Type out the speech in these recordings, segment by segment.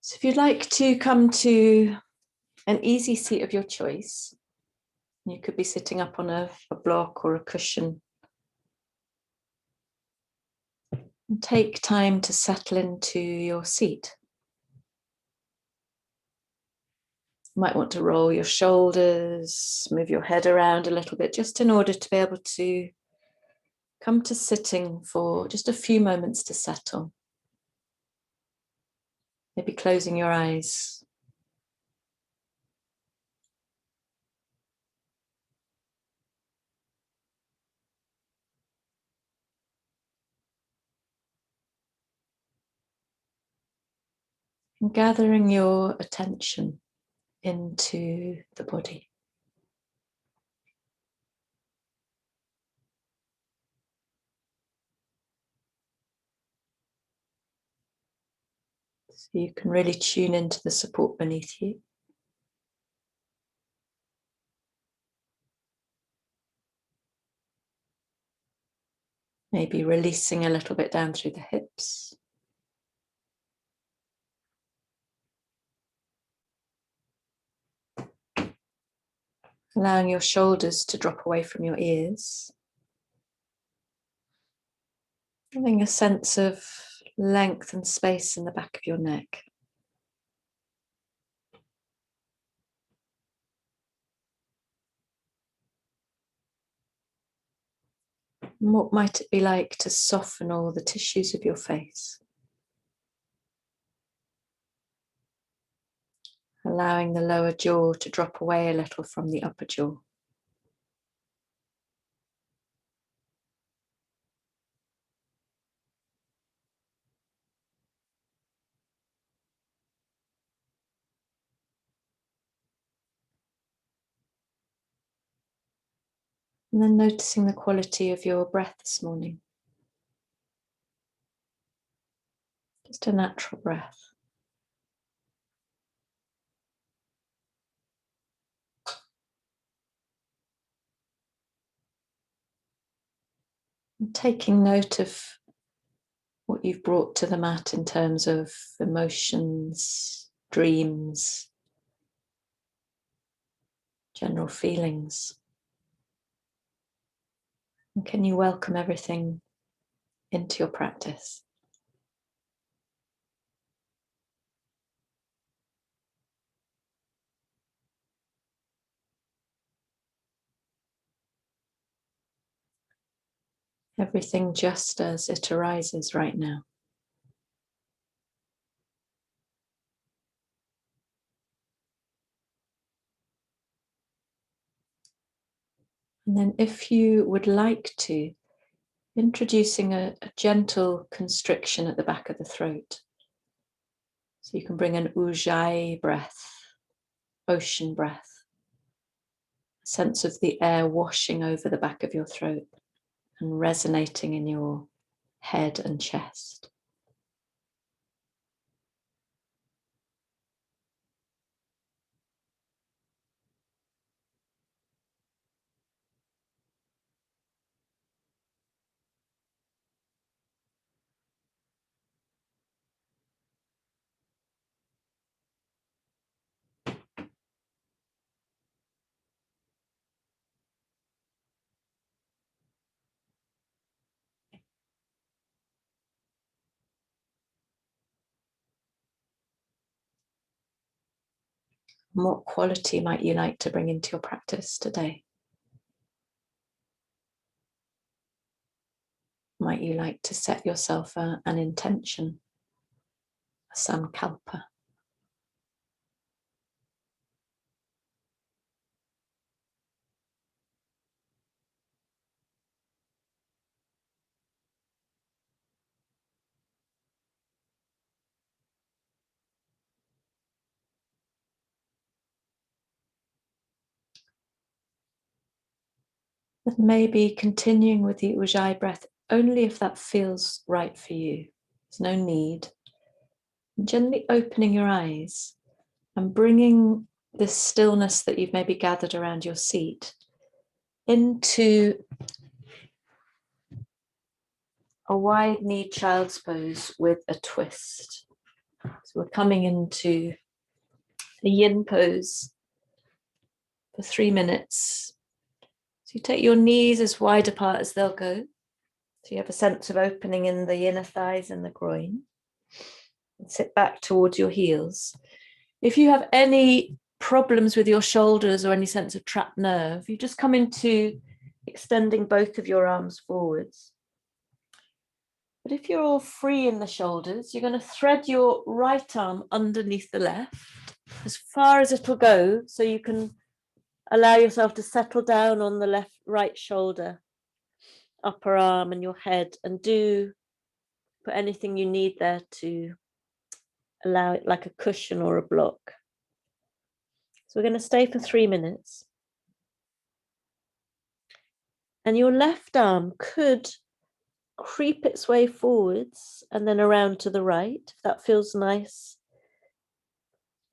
So if you'd like to come to an easy seat of your choice, you could be sitting up on a block or a cushion. And take time to settle into your seat. You might want to roll your shoulders, move your head around a little bit, just in order to be able to come to sitting for just a few moments to settle. Maybe closing your eyes. And gathering your attention into the body. So you can really tune into the support beneath you. Maybe releasing a little bit down through the hips. Allowing your shoulders to drop away from your ears. Having a sense of length and space in the back of your neck. And what might it be like to soften all the tissues of your face? Allowing the lower jaw to drop away a little from the upper jaw. And then noticing the quality of your breath this morning. Just a natural breath. And taking note of what you've brought to the mat in terms of emotions, dreams, general feelings. And can you welcome everything into your practice? Everything just as it arises right now. And then if you would like to, introducing a gentle constriction at the back of the throat. So you can bring an ujjayi breath, ocean breath, a sense of the air washing over the back of your throat and resonating in your head and chest. And what quality might you like to bring into your practice today? Might you like to set yourself an intention, a sankalpa? But maybe continuing with the ujjayi breath only if that feels right for you. There's no need. And gently opening your eyes and bringing this stillness that you've maybe gathered around your seat into a wide knee child's pose with a twist. So we're coming into the yin pose for 3 minutes. So you take your knees as wide apart as they'll go. So you have a sense of opening in the inner thighs and the groin. And sit back towards your heels. If you have any problems with your shoulders or any sense of trapped nerve, you just come into extending both of your arms forwards. But if you're all free in the shoulders, you're going to thread your right arm underneath the left as far as it'll go, so you can allow yourself to settle down on the right shoulder, upper arm and your head, and do put anything you need there to allow it like a cushion or a block. So we're going to stay for 3 minutes. And your left arm could creep its way forwards and then around to the right, if that feels nice,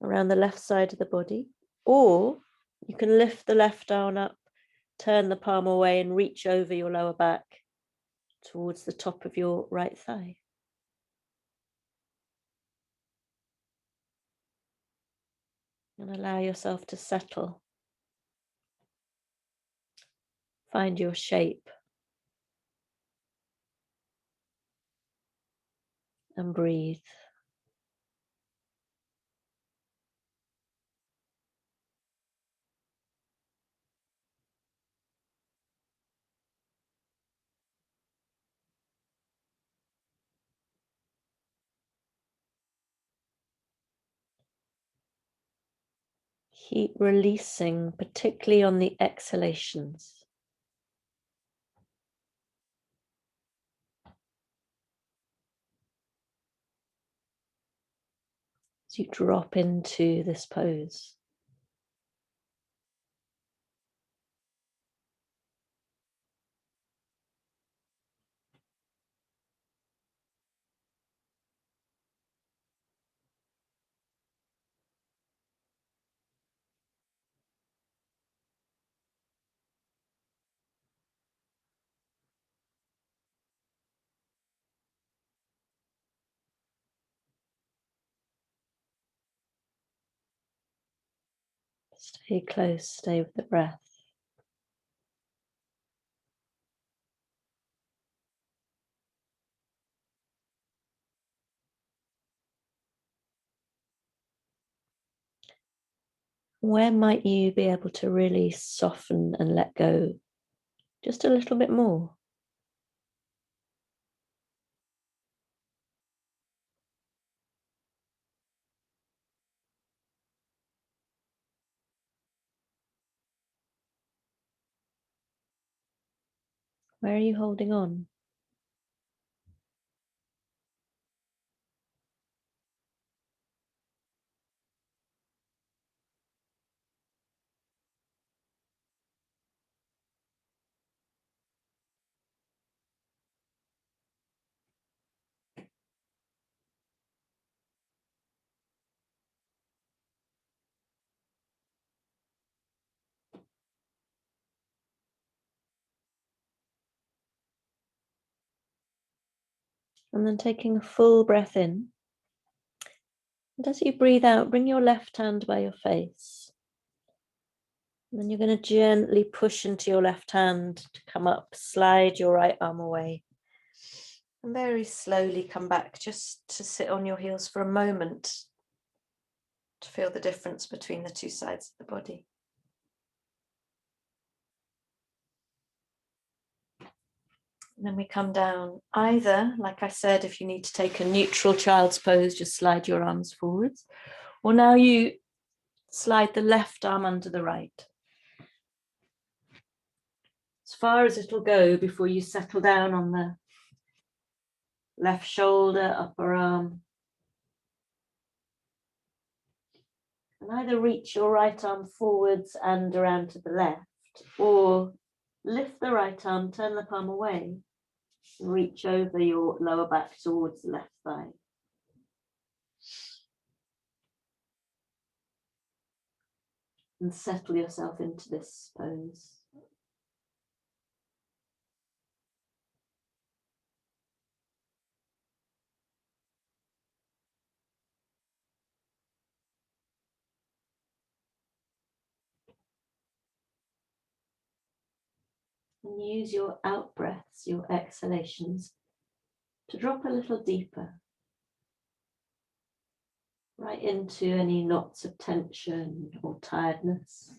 around the left side of the body. Or you can lift the left arm up, turn the palm away and reach over your lower back towards the top of your right thigh. And allow yourself to settle. Find your shape. And breathe. Keep releasing, particularly on the exhalations. As you drop into this pose. Stay close, stay with the breath. Where might you be able to really soften and let go just a little bit more? Where are you holding on? And then taking a full breath in. And as you breathe out, bring your left hand by your face. And then you're going to gently push into your left hand to come up, slide your right arm away. And very slowly come back just to sit on your heels for a moment to feel the difference between the two sides of the body. And then we come down either, like I said, if you need to take a neutral child's pose, just slide your arms forwards. Or now you slide the left arm under the right. As far as it'll go before you settle down on the left shoulder, upper arm. And either reach your right arm forwards and around to the left, or lift the right arm, turn the palm away, and reach over your lower back towards the left thigh. And settle yourself into this pose. And use your out breaths, your exhalations, to drop a little deeper, right into any knots of tension or tiredness.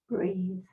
Breathe.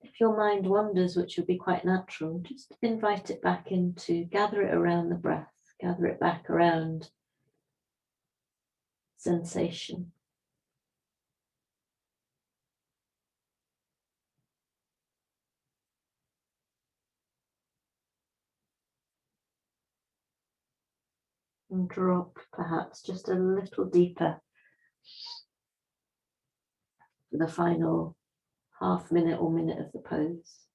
If your mind wanders, which would be quite natural, just invite it back into, gather it around the breath, gather it back around sensation. And drop perhaps just a little deeper for the final half minute or minute of the pose.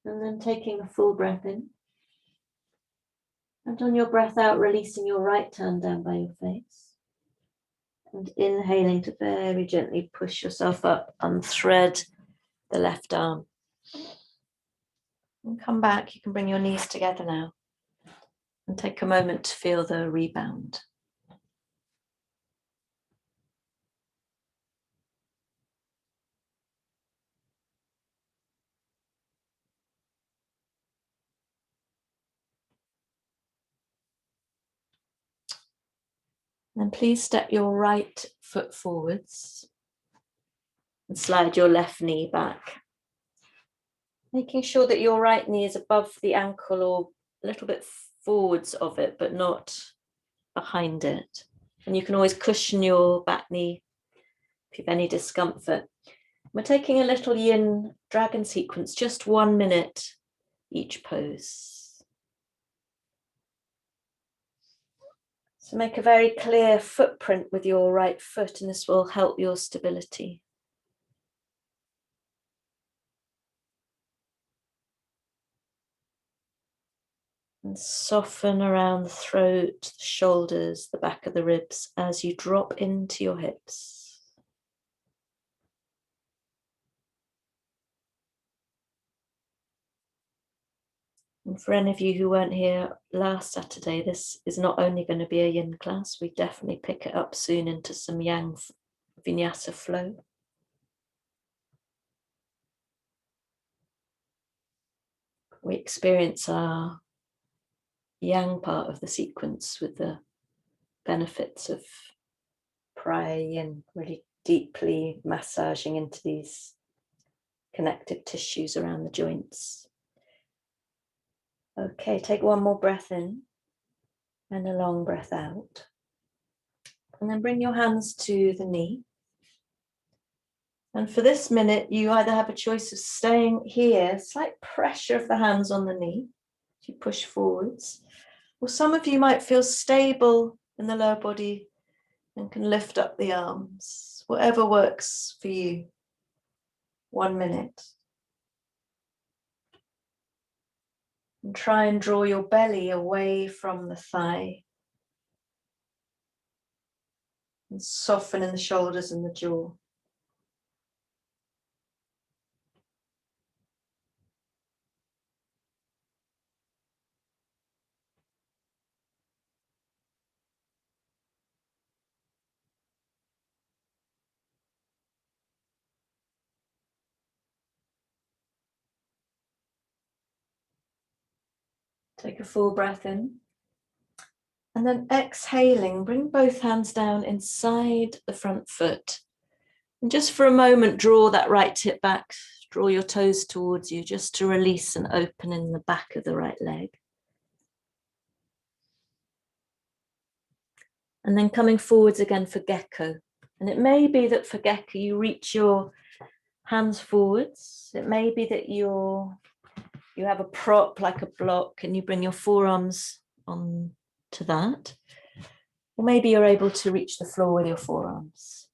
And then taking a full breath in. And on your breath out, releasing your right hand down by your face. And inhaling to very gently push yourself up, unthread the left arm. And come back, you can bring your knees together now. And take a moment to feel the rebound. And please step your right foot forwards and slide your left knee back. Making sure that your right knee is above the ankle or a little bit forwards of it, but not behind it. And you can always cushion your back knee if you have any discomfort. We're taking a little yin dragon sequence, just 1 minute each pose. So make a very clear footprint with your right foot, and this will help your stability. And soften around the throat, the shoulders, the back of the ribs as you drop into your hips. And for any of you who weren't here last Saturday, this is not only going to be a yin class, we definitely pick it up soon into some yang vinyasa flow. We experience our yang part of the sequence with the benefits of pray and really deeply massaging into these connective tissues around the joints. Okay, take one more breath in and a long breath out. And then bring your hands to the knee. And for this minute, you either have a choice of staying here, slight pressure of the hands on the knee as you push forwards, or some of you might feel stable in the lower body and can lift up the arms, whatever works for you. 1 minute. And try and draw your belly away from the thigh. And soften in the shoulders and the jaw. Take a full breath in. And then exhaling, bring both hands down inside the front foot. And just for a moment, draw that right hip back, draw your toes towards you, just to release and open in the back of the right leg. And then coming forwards again for gecko. And it may be that for gecko, you reach your hands forwards. It may be that you have a prop like a block and you bring your forearms on to that. Or maybe you're able to reach the floor with your forearms.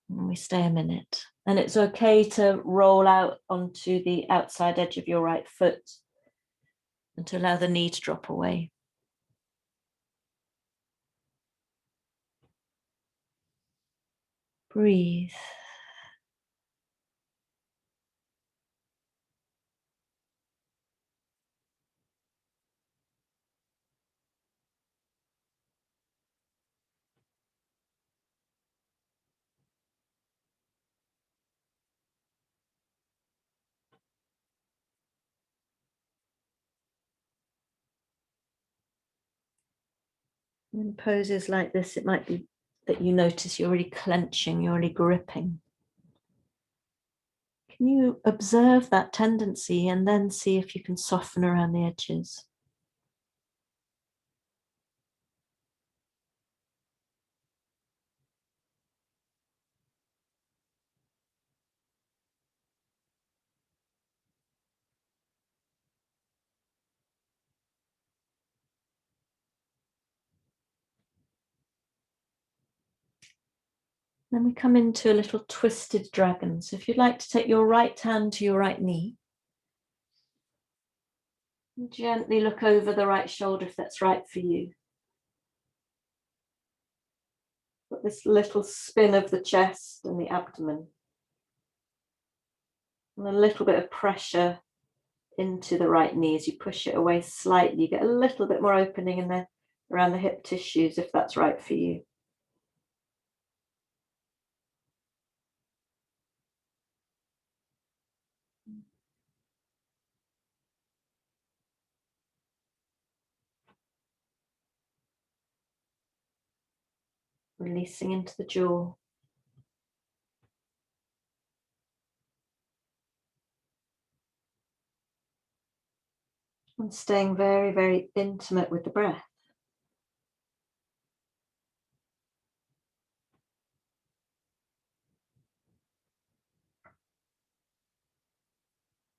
And we stay a minute. And it's okay to roll out onto the outside edge of your right foot and to allow the knee to drop away. Breathe. In poses like this, it might be that you notice you're really clenching, you're really gripping. Can you observe that tendency and then see if you can soften around the edges? Then we come into a little twisted dragon. So if you'd like to take your right hand to your right knee, and gently look over the right shoulder if that's right for you. Got this little spin of the chest and the abdomen. And a little bit of pressure into the right knee as you push it away slightly. You get a little bit more opening in there around the hip tissues if that's right for you. Releasing into the jaw. And staying very, very intimate with the breath.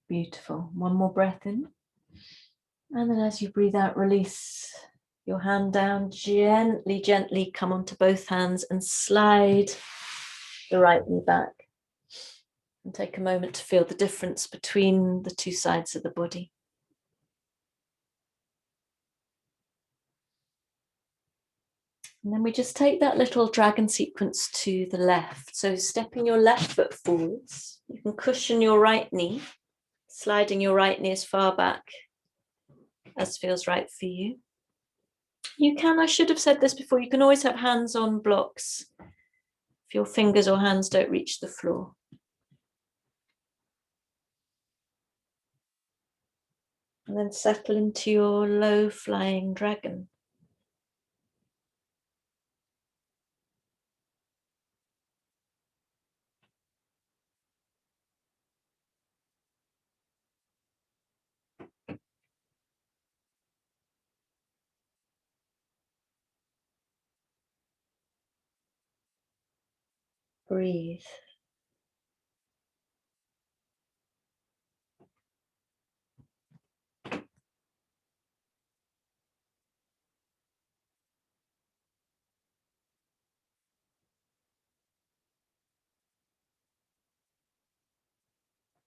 Beautiful. One more breath in. And then as you breathe out, release your hand down. Gently, gently come onto both hands and slide the right knee back. And take a moment to feel the difference between the two sides of the body. And then we just take that little dragon sequence to the left. So stepping your left foot forwards, you can cushion your right knee, sliding your right knee as far back as feels right for you. You can, I should have said this before, you can always have hands on blocks if your fingers or hands don't reach the floor. And then settle into your low flying dragon. Breathe.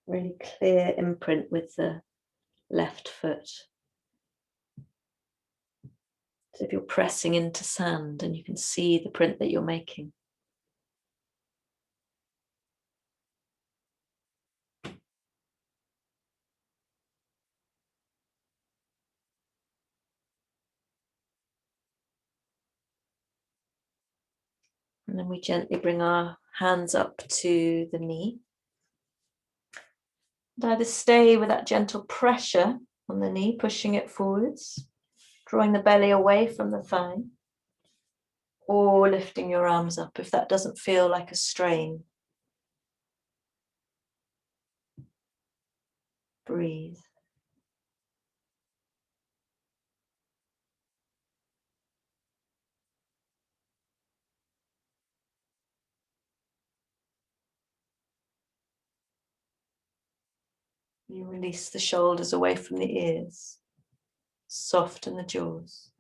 Really clear imprint with the left foot. As if you're pressing into sand and you can see the print that you're making. And then we gently bring our hands up to the knee. And either stay with that gentle pressure on the knee, pushing it forwards, drawing the belly away from the thigh, or lifting your arms up if that doesn't feel like a strain. Breathe. You release the shoulders away from the ears, soften the jaws.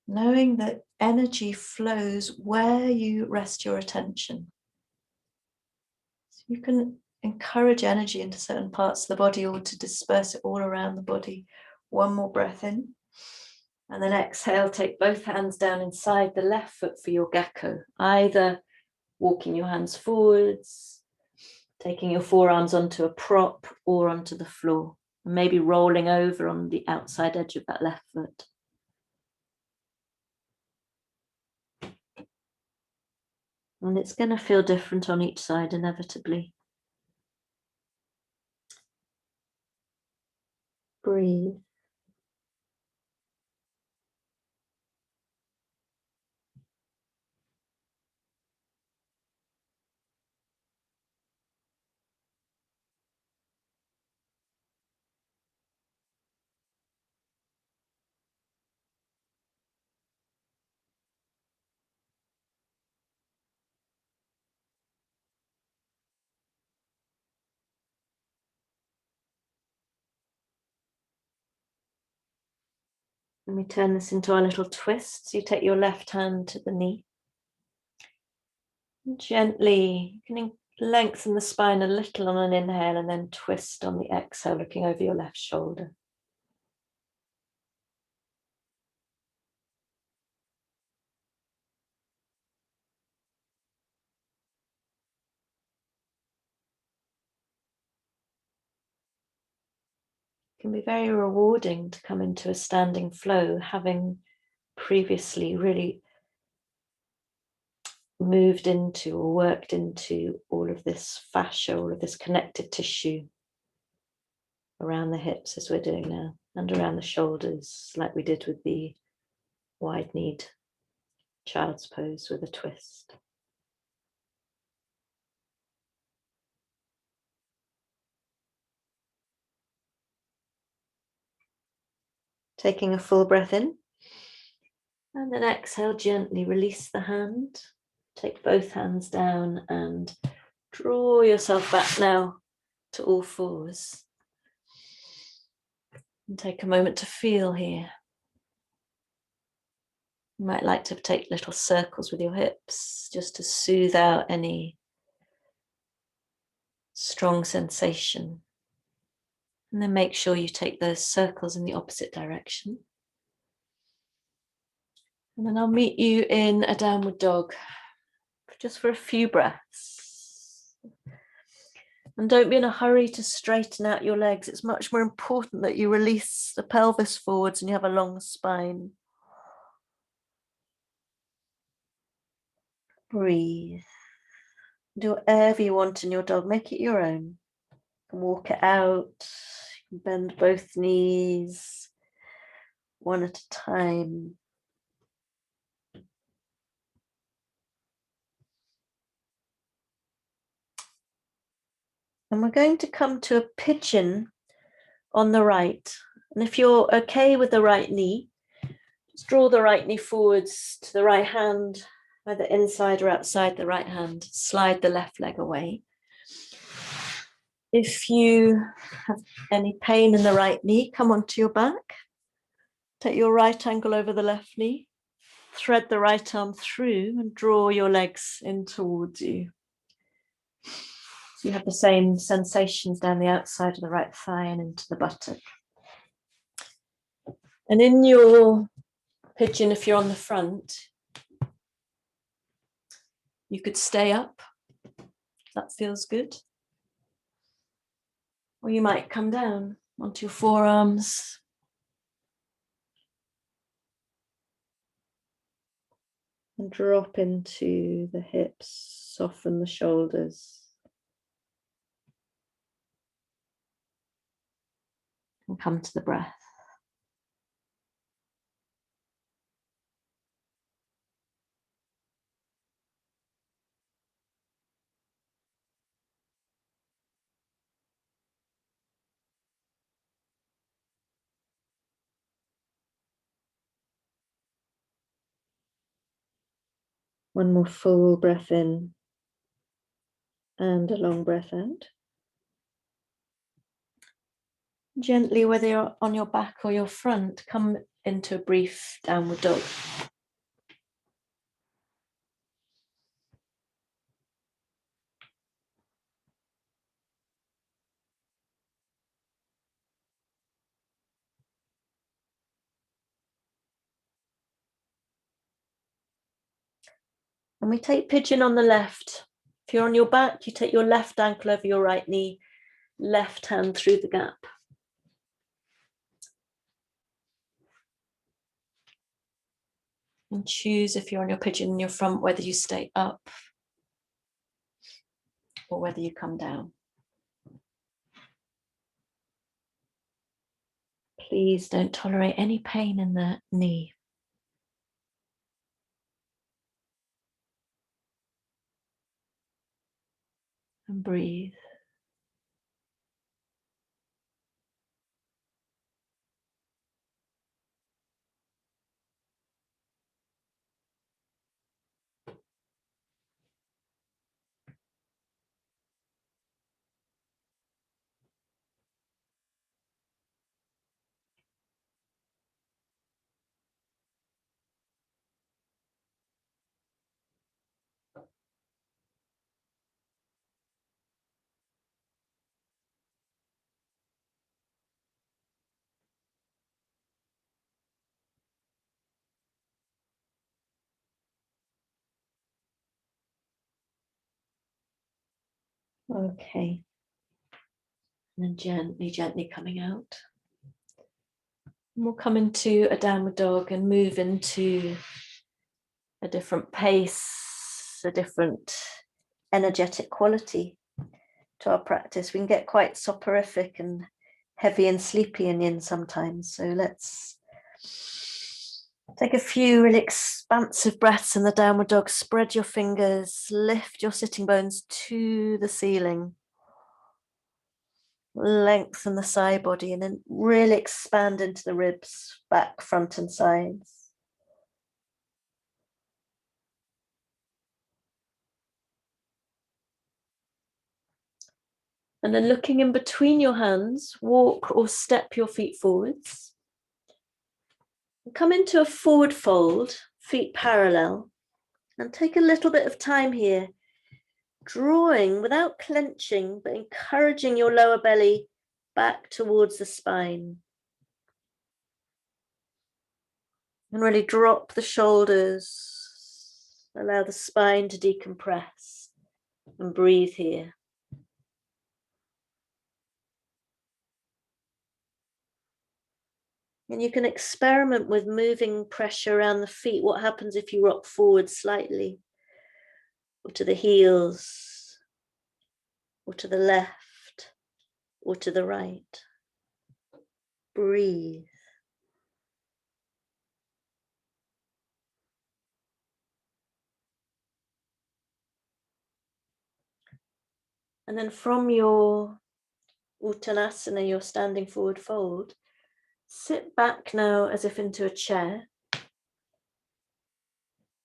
Knowing that energy flows where you rest your attention. So you can encourage energy into certain parts of the body or to disperse it all around the body. One more breath in. And then exhale, take both hands down inside the left foot for your gecko. Either walking your hands forwards, taking your forearms onto a prop or onto the floor. And maybe rolling over on the outside edge of that left foot. And it's going to feel different on each side inevitably. Breathe. And we turn this into our little twist. So you take your left hand to the knee. And gently, you can lengthen the spine a little on an inhale and then twist on the exhale, looking over your left shoulder. It can be very rewarding to come into a standing flow, having previously really moved into or worked into all of this fascia, all of this connective tissue around the hips as we're doing now, and around the shoulders like we did with the wide-kneed child's pose with a twist. Taking a full breath in, and then exhale, gently release the hand. Take both hands down and draw yourself back now to all fours. And take a moment to feel here. You might like to take little circles with your hips just to soothe out any strong sensation. And then make sure you take those circles in the opposite direction. And then I'll meet you in a downward dog, just for a few breaths. And don't be in a hurry to straighten out your legs. It's much more important that you release the pelvis forwards and you have a long spine. Breathe. Do whatever you want in your dog. Make it your own. You can walk it out. You can bend both knees one at a time. And we're going to come to a pigeon on the right. And if you're okay with the right knee, just draw the right knee forwards to the right hand, either inside or outside the right hand. Slide the left leg away. If you have any pain in the right knee, come onto your back. Take your right ankle over the left knee. Thread the right arm through and draw your legs in towards you. So you have the same sensations down the outside of the right thigh and into the buttock. And in your pigeon, if you're on the front, you could stay up. That feels good. Or you might come down onto your forearms. And drop into the hips, soften the shoulders. And come to the breath. One more full breath in and a long breath out. Gently, whether you're on your back or your front, come into a brief downward dog. And we take pigeon on the left. If you're on your back, you take your left ankle over your right knee, left hand through the gap. And choose, if you're on your pigeon in your front, whether you stay up or whether you come down. Please don't tolerate any pain in the knee. And breathe. Okay. And then gently, gently coming out. And we'll come into a downward dog and move into a different pace, a different energetic quality to our practice. We can get quite soporific and heavy and sleepy in yin sometimes. So let's take a few really expansive breaths in the downward dog. Spread your fingers, lift your sitting bones to the ceiling. Lengthen the side body and then really expand into the ribs, back, front and sides. And then looking in between your hands, walk or step your feet forwards. Come into a forward fold, feet parallel, and take a little bit of time here, drawing without clenching, but encouraging your lower belly back towards the spine. And really drop the shoulders, allow the spine to decompress, and breathe here. And you can experiment with moving pressure around the feet. What happens if you rock forward slightly, or to the heels, or to the left, or to the right? Breathe. And then from your Uttanasana, your standing forward fold, sit back now as if into a chair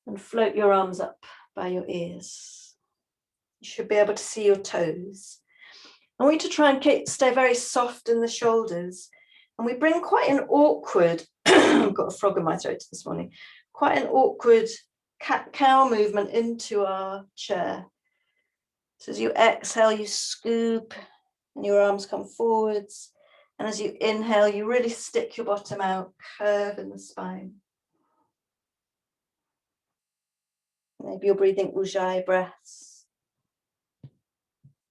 and float your arms up by your ears. You should be able to see your toes. I want you to try and stay very soft in the shoulders. And we bring quite an awkward, I've got a frog in my throat this morning, quite an awkward cat-cow movement into our chair. So as you exhale, you scoop and your arms come forwards. And as you inhale, you really stick your bottom out, curve in the spine. Maybe you're breathing ujjayi breaths.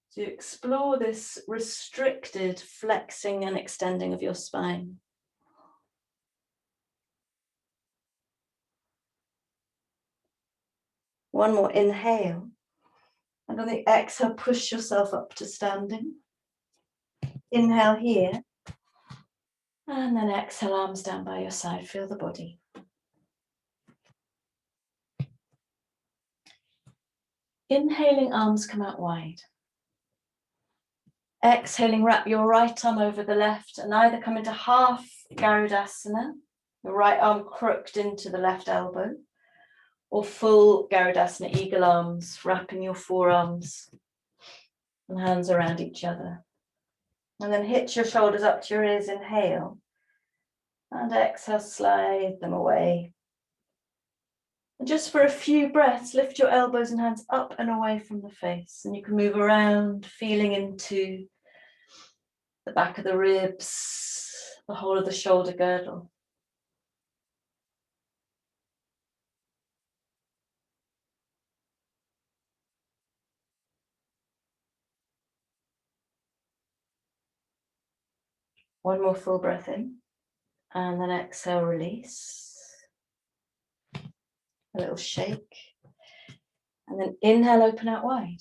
So you explore this restricted flexing and extending of your spine. One more inhale. And on the exhale, push yourself up to standing. Inhale here. And then exhale, arms down by your side. Feel the body. Inhaling, arms come out wide. Exhaling, wrap your right arm over the left and either come into half Garudasana, your right arm crooked into the left elbow, or full Garudasana, eagle arms, wrapping your forearms and hands around each other. And then hitch your shoulders up to your ears, inhale. And exhale, slide them away. And just for a few breaths, lift your elbows and hands up and away from the face. And you can move around, feeling into the back of the ribs, the whole of the shoulder girdle. One more full breath in. And then exhale, release. A little shake. And then inhale, open out wide.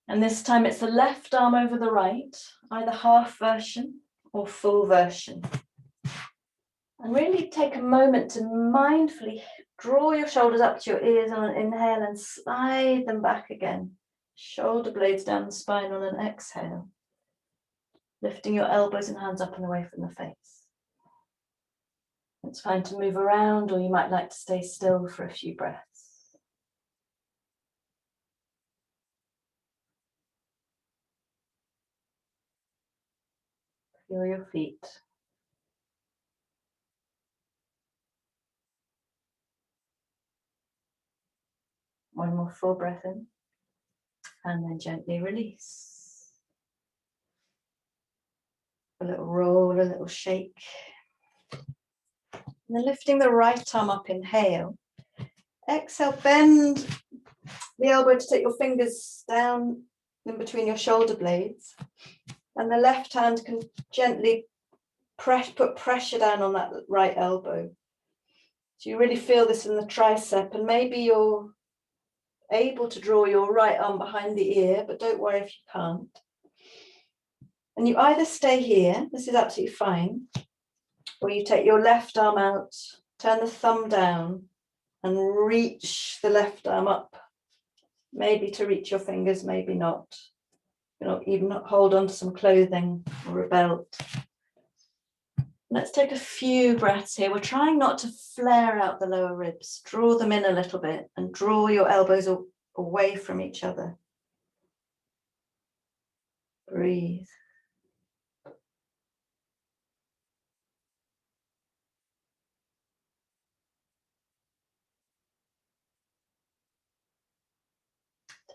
And this time it's the left arm over the right, either half version or full version. And really take a moment to mindfully draw your shoulders up to your ears on an inhale and slide them back again. Shoulder blades down the spine on an exhale. Lifting your elbows and hands up and away from the face. It's fine to move around, or you might like to stay still for a few breaths. Feel your feet. One more full breath in, and then gently release. A little roll, a little shake. And then lifting the right arm up, inhale. Exhale, bend the elbow to take your fingers down in between your shoulder blades. And the left hand can gently put pressure down on that right elbow. So you really feel this in the tricep, and maybe you're able to draw your right arm behind the ear, but don't worry if you can't. And you either stay here, this is absolutely fine, or you take your left arm out, turn the thumb down, and reach the left arm up. Maybe to reach your fingers, maybe not. You know, even hold on to some clothing or a belt. Let's take a few breaths here. We're trying not to flare out the lower ribs. Draw them in a little bit and draw your elbows away from each other. Breathe.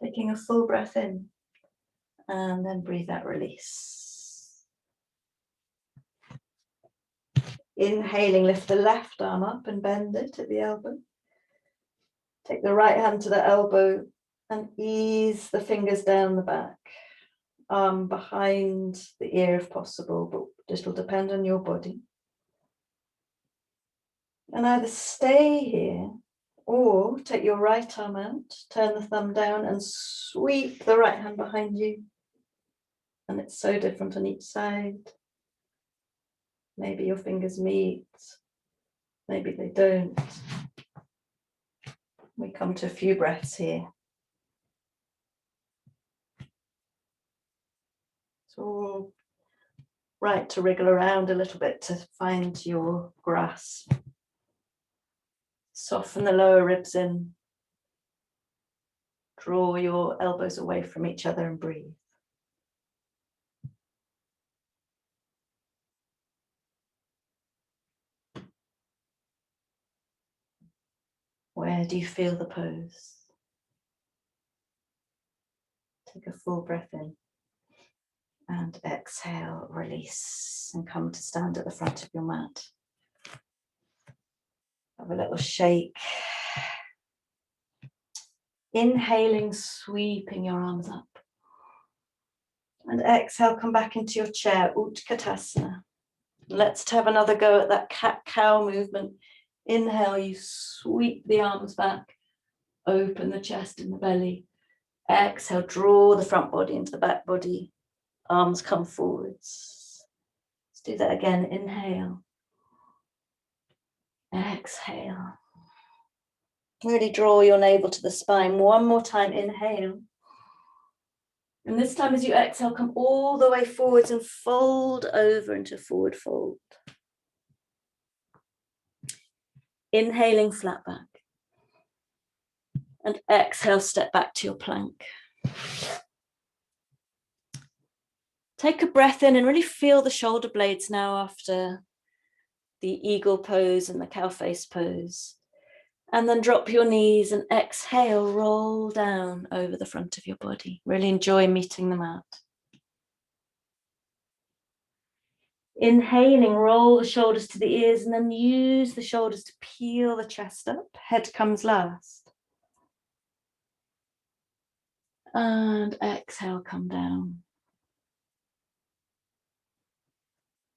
Taking a full breath in and then breathe out, release. Inhaling, lift the left arm up and bend it at the elbow. Take the right hand to the elbow and ease the fingers down the back. Arm behind the ear if possible, but this will depend on your body. And either stay here or take your right arm out, turn the thumb down and sweep the right hand behind you. And it's so different on each side. Maybe your fingers meet, maybe they don't. We come to a few breaths here. It's all right to wriggle around a little bit to find your grasp. Soften the lower ribs in. Draw your elbows away from each other and breathe. Where do you feel the pose? Take a full breath in and exhale, release, and come to stand at the front of your mat. Have a little shake. Inhaling, sweeping your arms up. And exhale, come back into your chair, Utkatasana. Let's have another go at that cat-cow movement. Inhale, you sweep the arms back, open the chest and the belly. Exhale, draw the front body into the back body. Arms come forwards. Let's do that again. Inhale. Exhale. Really draw your navel to the spine. One more time. Inhale. And this time as you exhale, come all the way forwards and fold over into forward fold. Inhaling, flat back. And exhale, step back to your plank. Take a breath in and really feel the shoulder blades now after the eagle pose and the cow face pose. And then drop your knees and exhale, roll down over the front of your body. Really enjoy meeting the mat. Inhaling, roll the shoulders to the ears and then use the shoulders to peel the chest up. Head comes last. And exhale, come down.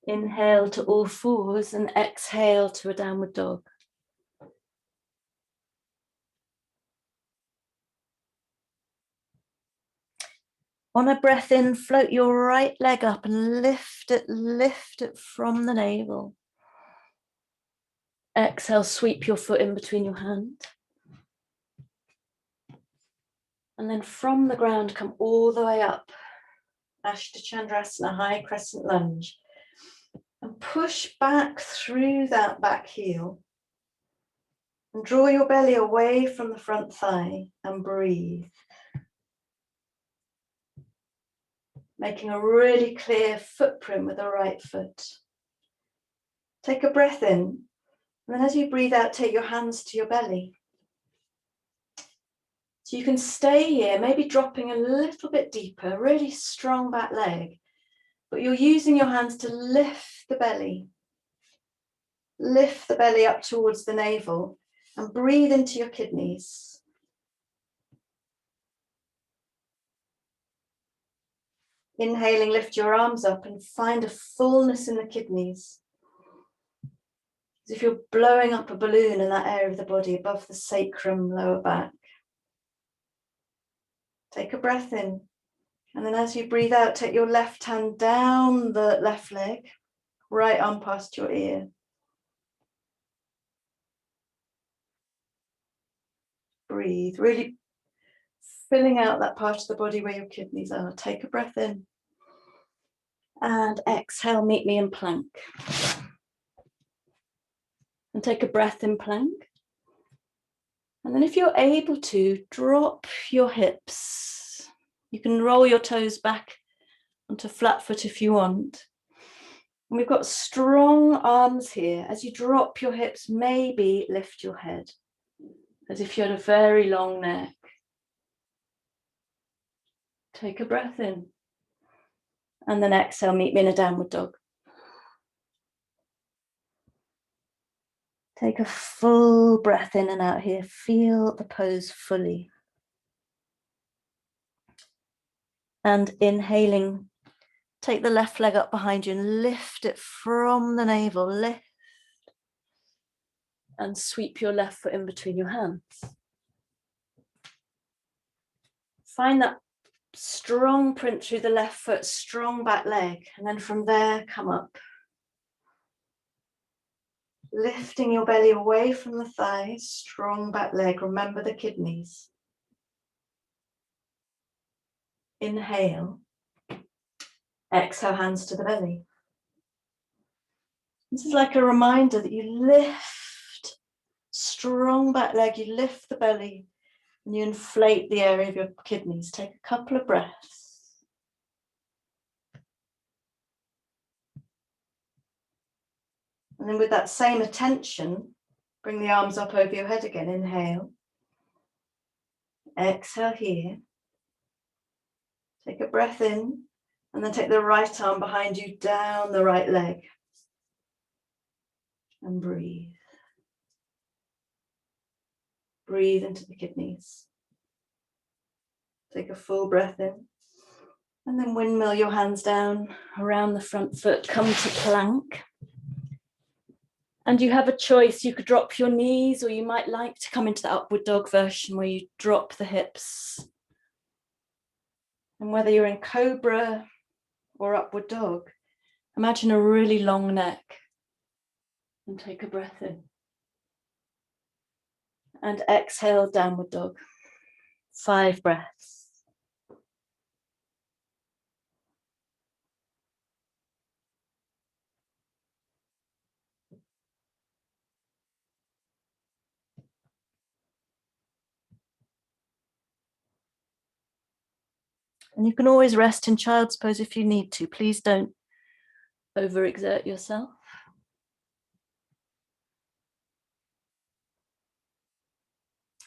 Inhale to all fours and exhale to a downward dog. On a breath in, float your right leg up and lift it from the navel. Exhale, sweep your foot in between your hands. And then from the ground, come all the way up. Ashtachandrasana, high crescent lunge. And push back through that back heel. And draw your belly away from the front thigh and breathe. Making a really clear footprint with the right foot. Take a breath in. And then as you breathe out, take your hands to your belly. So you can stay here, maybe dropping a little bit deeper, really strong back leg. But you're using your hands to lift the belly. Lift the belly up towards the navel and breathe into your kidneys. Inhaling, lift your arms up and find a fullness in the kidneys. As if you're blowing up a balloon in that area of the body above the sacrum, lower back. Take a breath in. And then as you breathe out, take your left hand down the left leg, right arm past your ear. Breathe, really filling out that part of the body where your kidneys are. Take a breath in. And exhale, meet me in plank. And take a breath in plank. And then if you're able to, drop your hips. You can roll your toes back onto flat foot if you want. And we've got strong arms here. As you drop your hips, maybe lift your head as if you had a very long neck. Take a breath in. And then exhale, meet me in a downward dog. Take a full breath in and out here. Feel the pose fully. And inhaling, take the left leg up behind you and lift it from the navel. Lift. And sweep your left foot in between your hands. Find that strong print through the left foot, strong back leg. And then from there, come up. Lifting your belly away from the thighs, strong back leg. Remember the kidneys. Inhale. Exhale, hands to the belly. This is like a reminder that you lift, strong back leg, you lift the belly, and you inflate the area of your kidneys. Take a couple of breaths. And then with that same attention, Bring the arms up over your head again. Inhale. Exhale here. Take a breath in, and then take the right arm behind you down the right leg. And breathe. Breathe into the kidneys. Take a full breath in. And then windmill your hands down around the front foot. Come to plank. And you have a choice. You could drop your knees, or you might like to come into the upward dog version where you drop the hips. And whether you're in cobra or upward dog, imagine a really long neck. And take a breath in. And exhale, downward dog. 5 breaths. And you can always rest in child's pose if you need to. Please don't overexert yourself.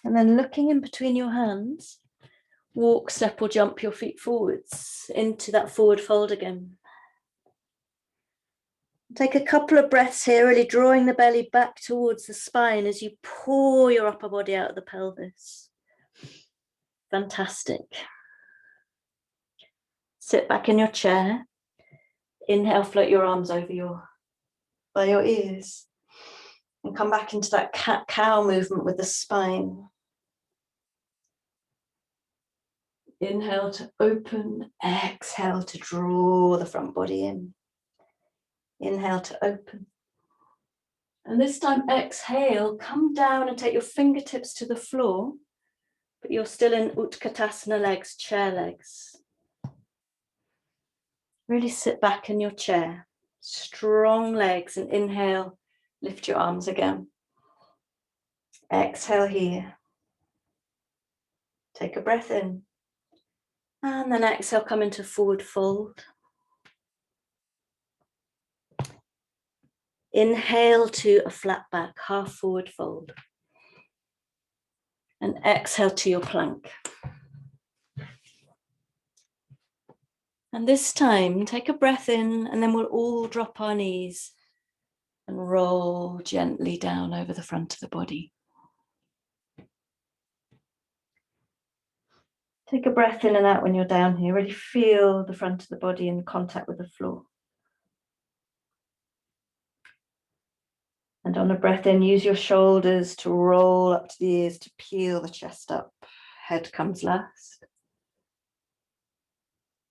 And then looking in between your hands, walk, step or jump your feet forwards into that forward fold again. Take a couple of breaths here, really drawing the belly back towards the spine as you pour your upper body out of the pelvis. Fantastic. Sit back in your chair. Inhale, float your arms over by your ears. And come back into that cat-cow movement with the spine. Inhale to open, exhale to draw the front body in. Inhale to open. And this time, exhale, come down and take your fingertips to the floor, but you're still in Utkatasana legs, chair legs. Really sit back in your chair, strong legs, and inhale, lift your arms again. Exhale here. Take a breath in. And then exhale, come into forward fold. Inhale to a flat back, half forward fold. And exhale to your plank. And this time, take a breath in, and then we'll all drop our knees and roll gently down over the front of the body. Take a breath in and out when you're down here. Really feel the front of the body in contact with the floor. And on a breath in, use your shoulders to roll up to the ears, to peel the chest up. Head comes last.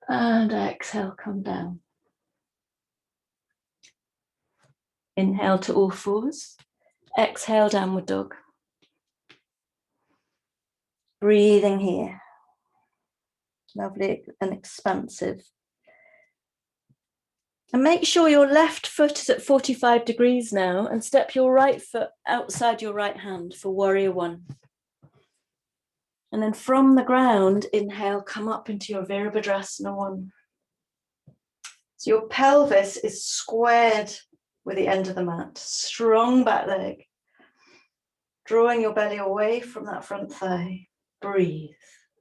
And exhale, come down. Inhale to all fours. Exhale, downward dog. Breathing here. Lovely and expansive. And make sure your left foot is at 45 degrees now, and step your right foot outside your right hand for warrior one. And then from the ground, inhale, come up into your Virabhadrasana one. So your pelvis is squared with the end of the mat, strong back leg. Drawing your belly away from that front thigh. Breathe.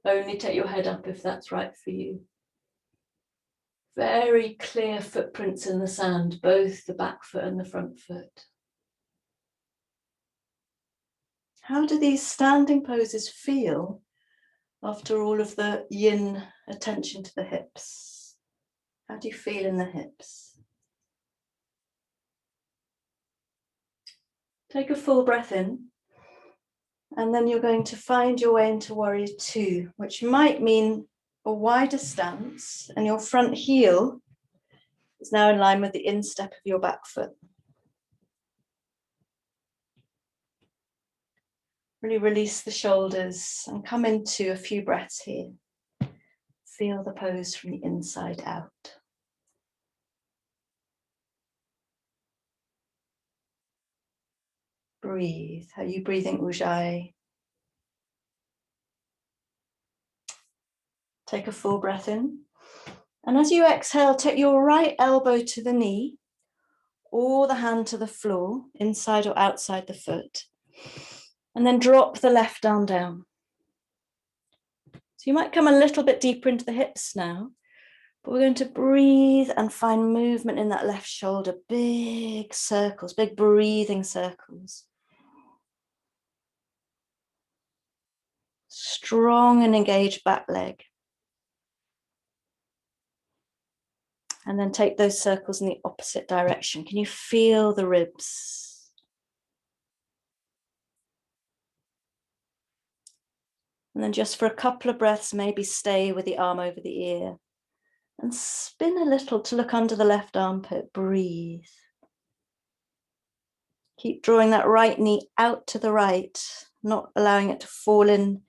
Only take your head up if that's right for you. Very clear footprints in the sand, both the back foot and the front foot. How do these standing poses feel after all of the yin attention to the hips? How do you feel in the hips? Take a full breath in, and then you're going to find your way into warrior two, which might mean a wider stance, and your front heel is now in line with the instep of your back foot. Really release the shoulders and come into a few breaths here. Feel the pose from the inside out. Breathe. Are you breathing Ujjayi? Take a full breath in. And as you exhale, take your right elbow to the knee or the hand to the floor, inside or outside the foot. And then drop the left arm down. So you might come a little bit deeper into the hips now, but we're going to breathe and find movement in that left shoulder. Big circles, big breathing circles. Strong and engaged back leg. And then take those circles in the opposite direction. Can you feel the ribs? And then just for a couple of breaths, maybe stay with the arm over the ear. And spin a little to look under the left armpit. Breathe. Keep drawing that right knee out to the right, not allowing it to fall in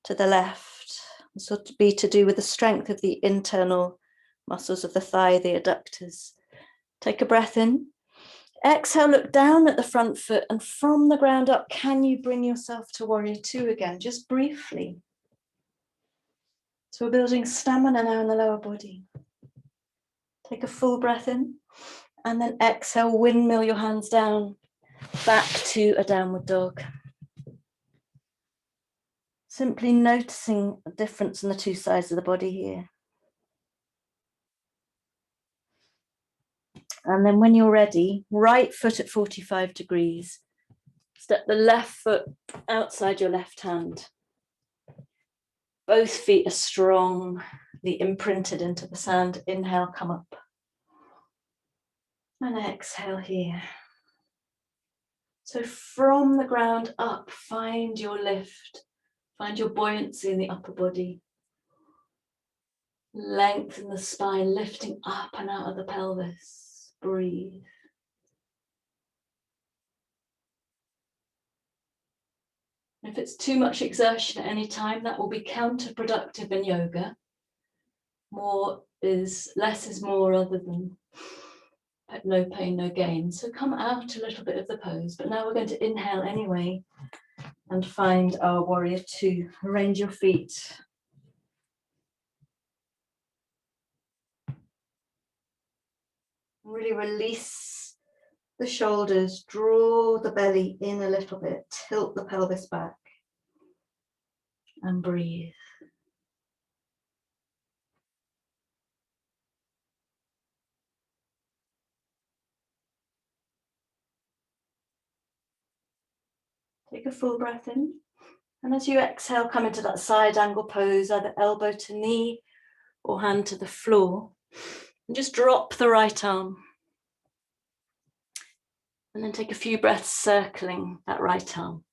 to the left. This will be to do with the strength of the internal muscles of the thigh, the adductors. Take a breath in. Exhale, look down at the front foot, and from the ground up, can you bring yourself to warrior two again, just briefly? So we're building stamina now in the lower body. Take a full breath in, and then exhale, windmill your hands down, back to a downward dog. Simply noticing a difference in the two sides of the body here. And then when you're ready, right foot at 45 degrees. Step the left foot outside your left hand. Both feet are strongly imprinted into the sand. Inhale, come up. And exhale here. So from the ground up, find your lift. Find your buoyancy in the upper body. Lengthen the spine, lifting up and out of the pelvis. Breathe. If it's too much exertion at any time, that will be counterproductive in yoga. Less is more, other than no pain, no gain. So come out a little bit of the pose, but now we're going to inhale anyway and find our warrior two. Arrange your feet. Really release the shoulders, draw the belly in a little bit, tilt the pelvis back, and breathe. Take a full breath in, and as you exhale, come into that side angle pose, either elbow to knee or hand to the floor, and just drop the right arm. And then take a few breaths circling that right arm.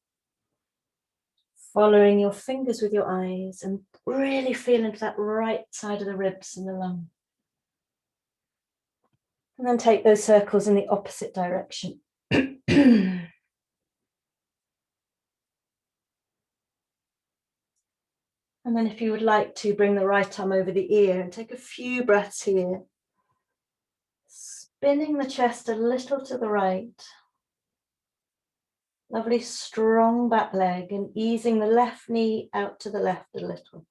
Following your fingers with your eyes and really feel into that right side of the ribs and the lung. And then take those circles in the opposite direction. And then if you would like to, bring the right arm over the ear and take a few breaths here. Spinning the chest a little to the right. Lovely strong back leg, and easing the left knee out to the left a little.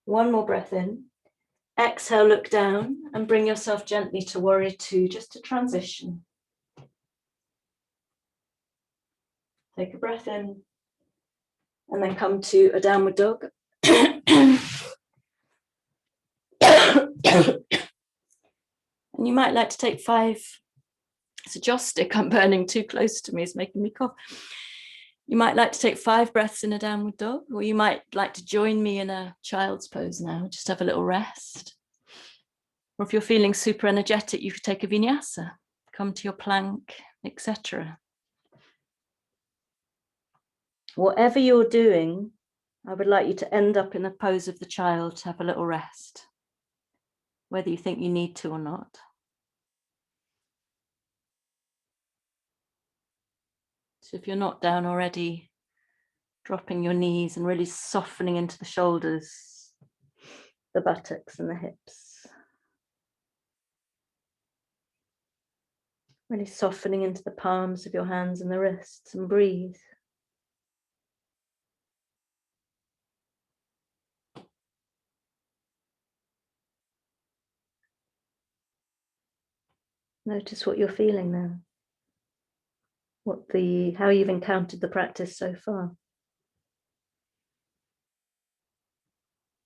One more breath in. Exhale, look down and bring yourself gently to warrior two, just to transition. Take a breath in and then come to a downward dog. And you might like to take 5. It's a joss stick I'm burning too close to me, it's making me cough. You might like to take 5 breaths in a downward dog, or you might like to join me in a child's pose now, just have a little rest. Or if you're feeling super energetic, you could take a vinyasa, come to your plank, etc. Whatever you're doing, I would like you to end up in the pose of the child to have a little rest, whether you think you need to or not. So if you're not down already, dropping your knees and really softening into the shoulders, the buttocks and the hips. Really softening into the palms of your hands and the wrists, and breathe. Notice what you're feeling now. How you've encountered the practice so far.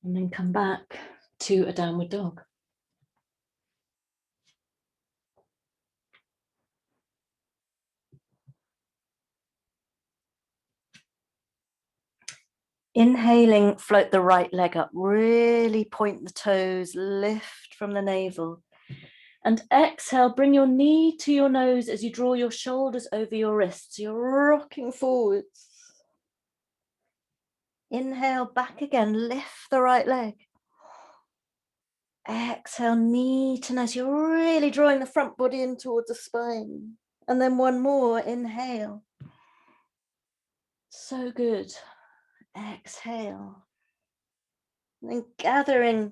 And then come back to a downward dog. Inhaling, float the right leg up, really point the toes, lift from the navel. And exhale, bring your knee to your nose as you draw your shoulders over your wrists. You're rocking forwards. Inhale, back again, lift the right leg. Exhale, knee to nose. You're really drawing the front body in towards the spine. And then one more, inhale. So good. Exhale. And then gathering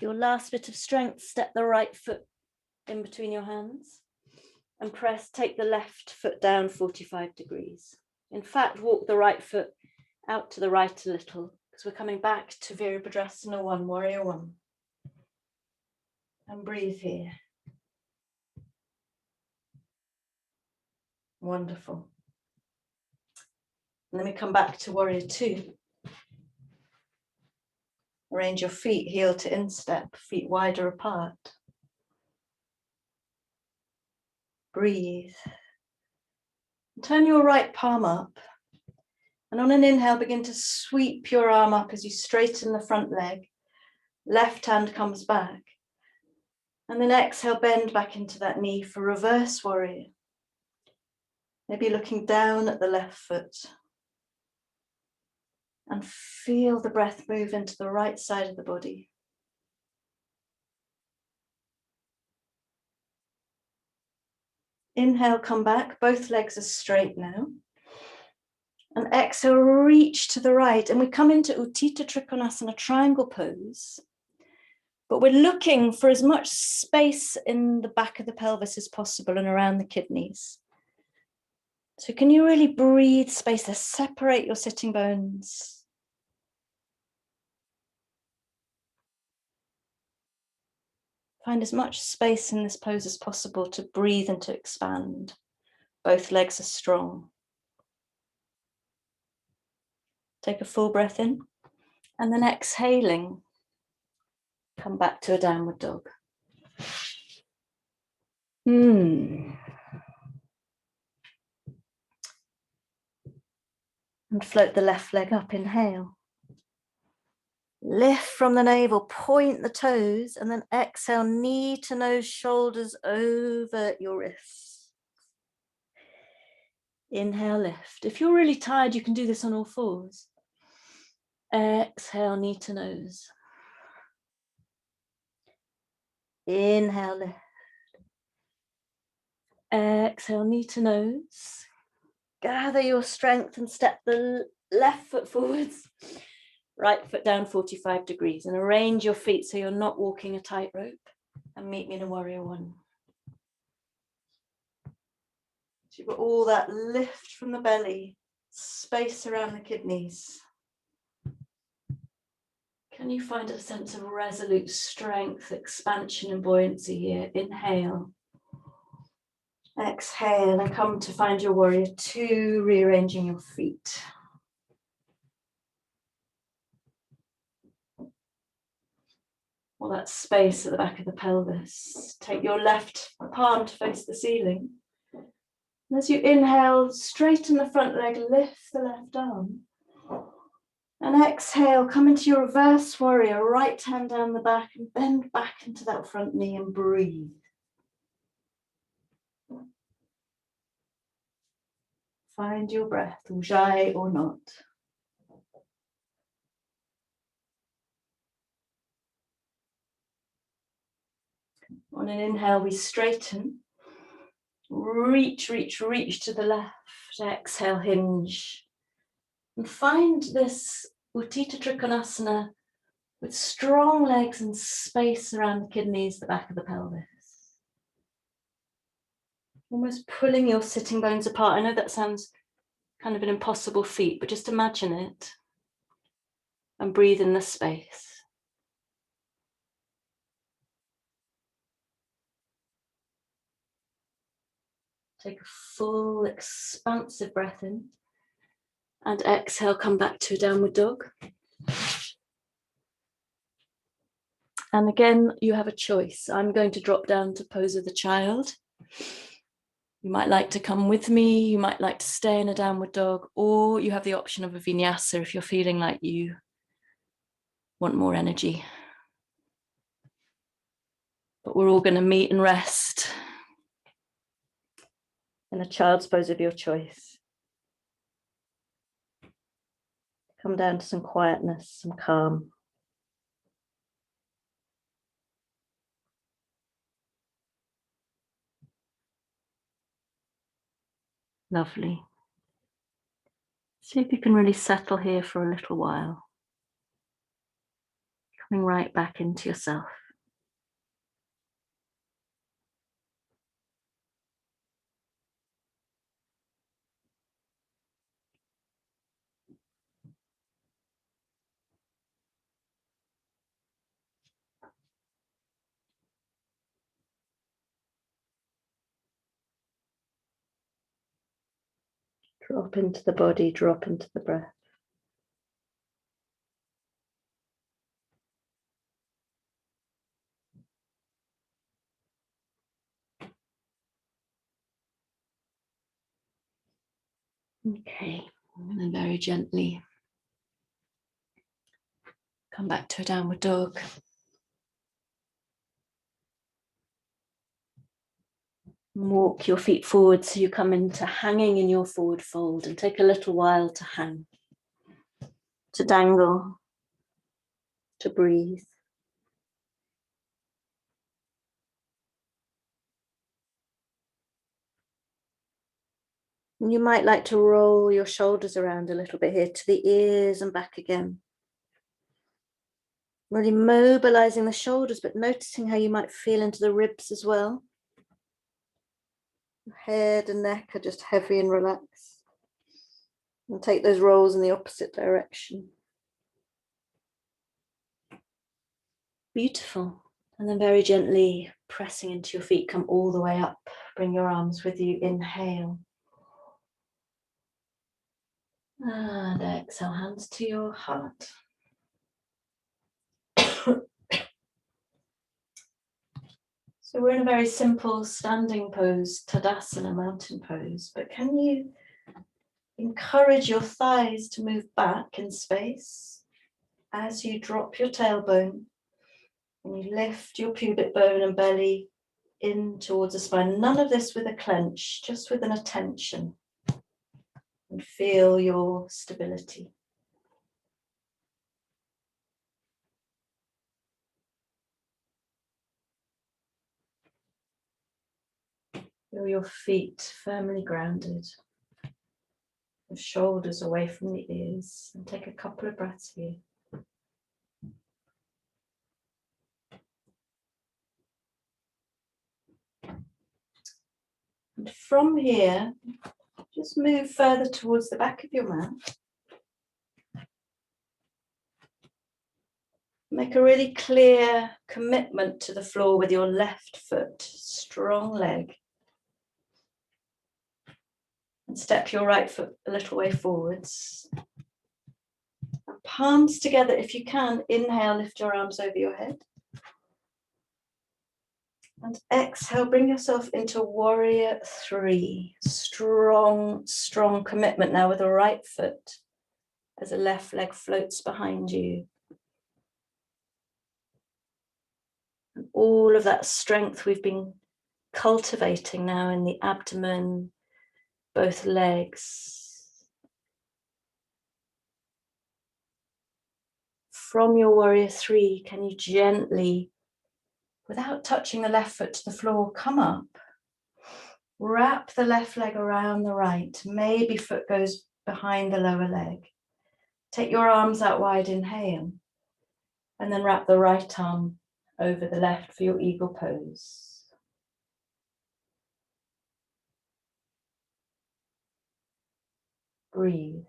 your last bit of strength, step the right foot in between your hands and take the left foot down 45 degrees. In fact, walk the right foot out to the right a little because we're coming back to Virabhadrasana 1, Warrior 1. And breathe here. Wonderful. And then we come back to Warrior 2. Arrange your feet heel to instep, feet wider apart. Breathe. Turn your right palm up. And on an inhale, begin to sweep your arm up as you straighten the front leg. Left hand comes back. And then exhale, bend back into that knee for reverse warrior. Maybe looking down at the left foot. And feel the breath move into the right side of the body. Inhale, come back. Both legs are straight now. And exhale, reach to the right. And we come into Utthita Trikonasana, triangle pose. But we're looking for as much space in the back of the pelvis as possible and around the kidneys. So can you really breathe space there? Separate your sitting bones. Find as much space in this pose as possible to breathe and to expand. Both legs are strong. Take a full breath in. And then exhaling, come back to a downward dog. And float the left leg up, inhale. Lift from the navel, point the toes, and then exhale, knee to nose, shoulders over your wrists. Inhale, lift. If you're really tired, you can do this on all fours. Exhale, knee to nose. Inhale, lift. Exhale, knee to nose. Gather your strength and step the left foot forwards. Right foot down 45 degrees and arrange your feet so you're not walking a tightrope. And meet me in a warrior 1. So you've got all that lift from the belly, space around the kidneys. Can you find a sense of resolute strength, expansion and buoyancy here? Inhale. Exhale and come to find your warrior 2, rearranging your feet. All that space at the back of the pelvis. Take your left palm to face the ceiling. And as you inhale, straighten the front leg, lift the left arm. And exhale, come into your reverse warrior, right hand down the back and bend back into that front knee and breathe. Find your breath, ujjayi or not. On an inhale, we straighten. Reach to the left. Exhale, hinge. And find this Utthita Trikonasana with strong legs and space around the kidneys, the back of the pelvis. Almost pulling your sitting bones apart. I know that sounds kind of an impossible feat, but just imagine it. And breathe in the space. Take a full expansive breath in. And exhale, come back to downward dog. And again, you have a choice. I'm going to drop down to pose of the child. You might like to come with me, you might like to stay in a downward dog, or you have the option of a vinyasa if you're feeling like you want more energy. But we're all going to meet and rest in a child's pose of your choice. Come down to some quietness, some calm. Lovely. See if you can really settle here for a little while. Coming right back into yourself. Drop into the body, drop into the breath. Okay, and then very gently come back to a downward dog. Walk your feet forward so you come into hanging in your forward fold and take a little while to hang, to dangle, to breathe. And you might like to roll your shoulders around a little bit here to the ears and back again. Really mobilizing the shoulders, but noticing how you might feel into the ribs as well. Head and neck are just heavy and relaxed. And take those rolls in the opposite direction. Beautiful. And then very gently pressing into your feet, come all the way up. Bring your arms with you. Inhale. And exhale, hands to your heart. So we're in a very simple standing pose, Tadasana, mountain pose, but can you encourage your thighs to move back in space as you drop your tailbone and you lift your pubic bone and belly in towards the spine. None of this with a clench, just with an attention. And feel your stability. Feel your feet firmly grounded. The shoulders away from the ears. And take a couple of breaths here. And from here, just move further towards the back of your mat. Make a really clear commitment to the floor with your left foot, strong leg. And step your right foot a little way forwards. And palms together if you can. Inhale, lift your arms over your head. And exhale, bring yourself into warrior three. Strong, strong commitment now with the right foot as the left leg floats behind you. And all of that strength we've been cultivating now in the abdomen, both legs. From your warrior three, can you gently, without touching the left foot to the floor, come up. Wrap the left leg around the right. Maybe foot goes behind the lower leg. Take your arms out wide, inhale. And then wrap the right arm over the left for your eagle pose. Breathe.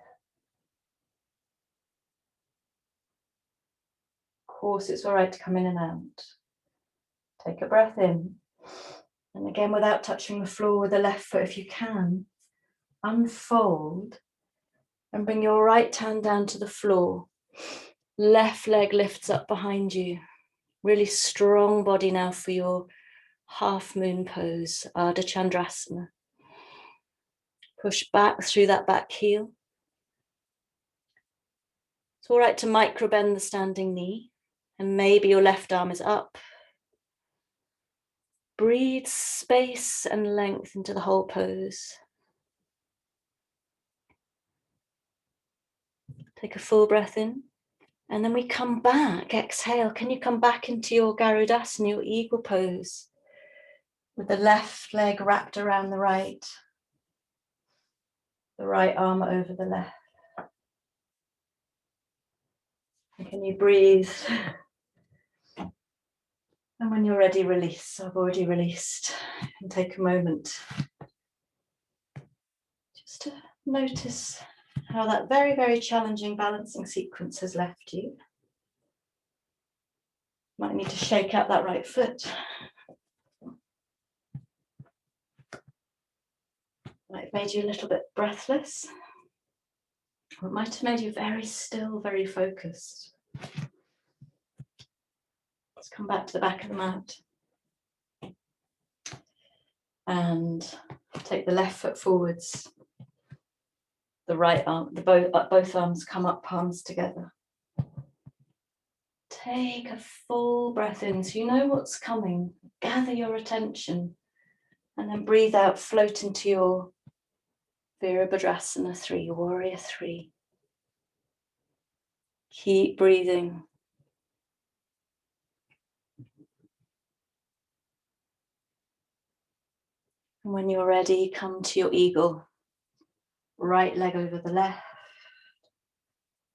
Of course, it's all right to come in and out. Take a breath in. And again, without touching the floor with the left foot, if you can, unfold and bring your right hand down to the floor. Left leg lifts up behind you. Really strong body now for your half moon pose, Ardha Chandrasana. Push back through that back heel. It's all right to micro bend the standing knee, and maybe your left arm is up. Breathe space and length into the whole pose. Take a full breath in, and then we come back. Exhale. Can you come back into your Garudasana, your eagle pose, with the left leg wrapped around the right arm over the left. And can you breathe? And when you're ready, release. I've already released. And take a moment just to notice how that very, very challenging balancing sequence has left you. Might need to shake out that right foot. Might have made you a little bit breathless. Or it might have made you very still, very focused. Let's come back to the back of the mat. And take the left foot forwards. The right arm, both arms come up, palms together. Take a full breath in so you know what's coming. Gather your attention. And then breathe out, float into your Virabhadrasana 3, Warrior 3. Keep breathing. And when you're ready, come to your eagle. Right leg over the left,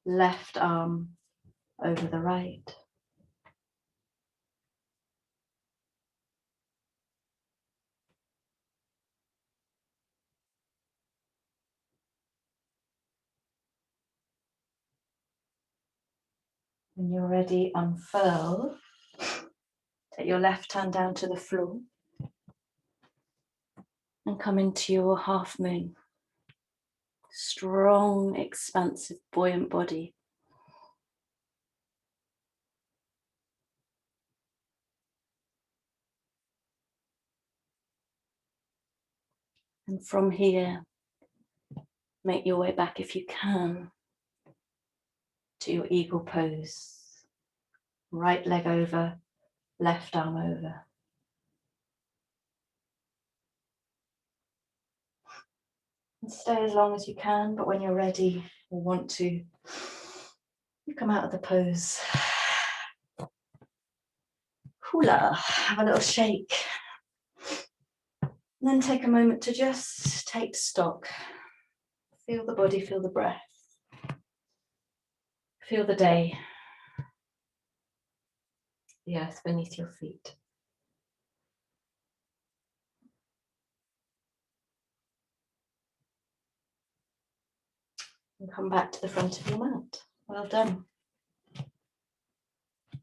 left arm over the right. When you're ready, unfurl. Take your left hand down to the floor and come into your half moon. Strong, expansive, buoyant body. And from here, make your way back if you can to your eagle pose. Right leg over, left arm over. And stay as long as you can, but when you're ready or want to, you come out of the pose. Hula, have a little shake. And then take a moment to just take stock. Feel the body, feel the breath. Feel the day. The earth beneath your feet. And come back to the front of your mat. Well done.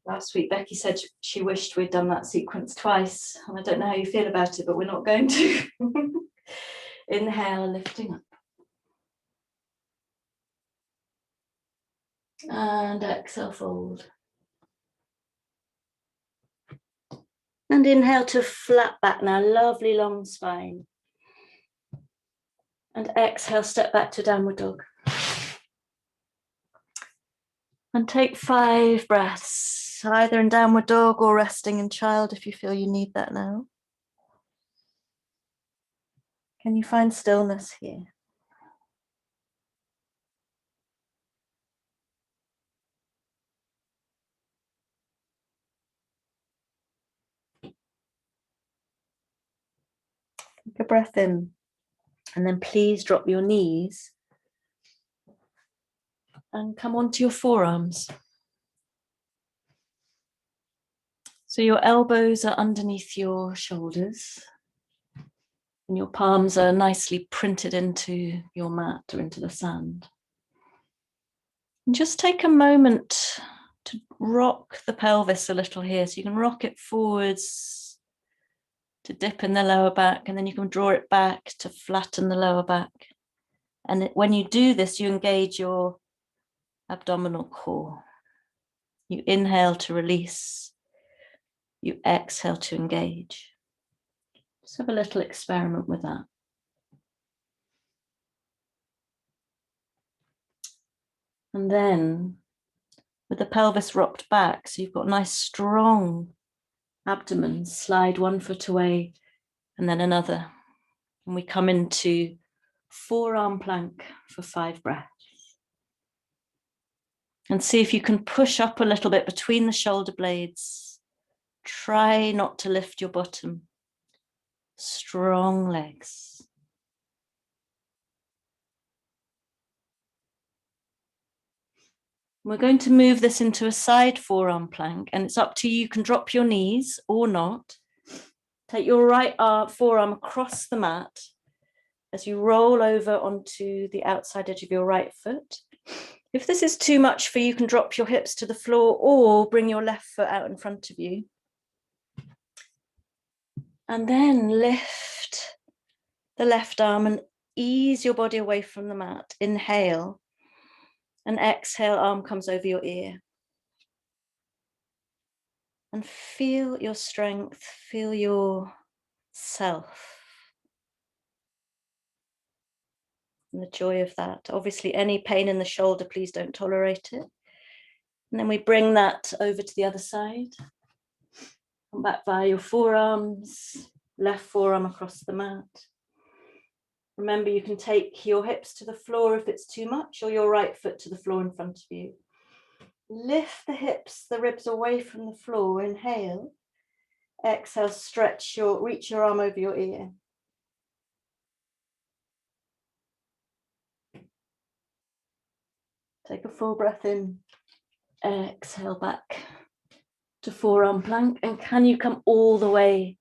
Last week, Becky said she wished we'd done that sequence twice. And I don't know how you feel about it, but we're not going to. Inhale, lifting up. And exhale, fold. And inhale to flat back now, lovely long spine. And exhale, step back to downward dog. And take 5 breaths, either in downward dog or resting in child if you feel you need that now. Can you find stillness here? Take a breath in, and then please drop your knees and come onto your forearms. So your elbows are underneath your shoulders and your palms are nicely printed into your mat or into the sand. And just take a moment to rock the pelvis a little here. So you can rock it forwards to dip in the lower back, and then you can draw it back to flatten the lower back. And when you do this, you engage your abdominal core. You inhale to release. You exhale to engage. Just have a little experiment with that. And then with the pelvis rocked back, so you've got nice strong abdomen, slide one foot away and then another. And we come into forearm plank for 5 breaths. And see if you can push up a little bit between the shoulder blades. Try not to lift your bottom. Strong legs. We're going to move this into a side forearm plank, and it's up to you. You can drop your knees or not. Take your right forearm across the mat as you roll over onto the outside edge of your right foot. If this is too much for you, you can drop your hips to the floor or bring your left foot out in front of you. And then lift the left arm and ease your body away from the mat. Inhale. And exhale, arm comes over your ear. And feel your strength, feel your self. And the joy of that. Obviously, any pain in the shoulder, please don't tolerate it. And then we bring that over to the other side. Come back via your forearms, left forearm across the mat. Remember, you can take your hips to the floor if it's too much, or your right foot to the floor in front of you. Lift the hips, the ribs away from the floor. Inhale. Exhale, reach your arm over your ear. Take a full breath in. Exhale back to forearm plank. And can you come all the way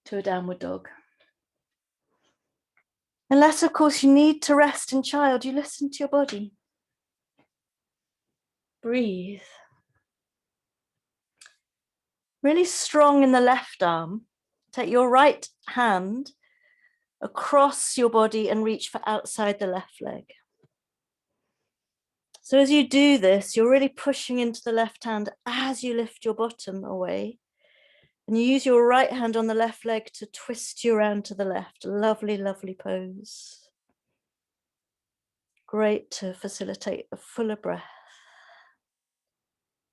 to a downward dog? Unless, of course, you need to rest in child, you listen to your body. Breathe. Really strong in the left arm. Take your right hand across your body and reach for outside the left leg. So as you do this, you're really pushing into the left hand as you lift your bottom away. And you use your right hand on the left leg to twist you around to the left. Lovely, lovely pose. Great to facilitate a fuller breath.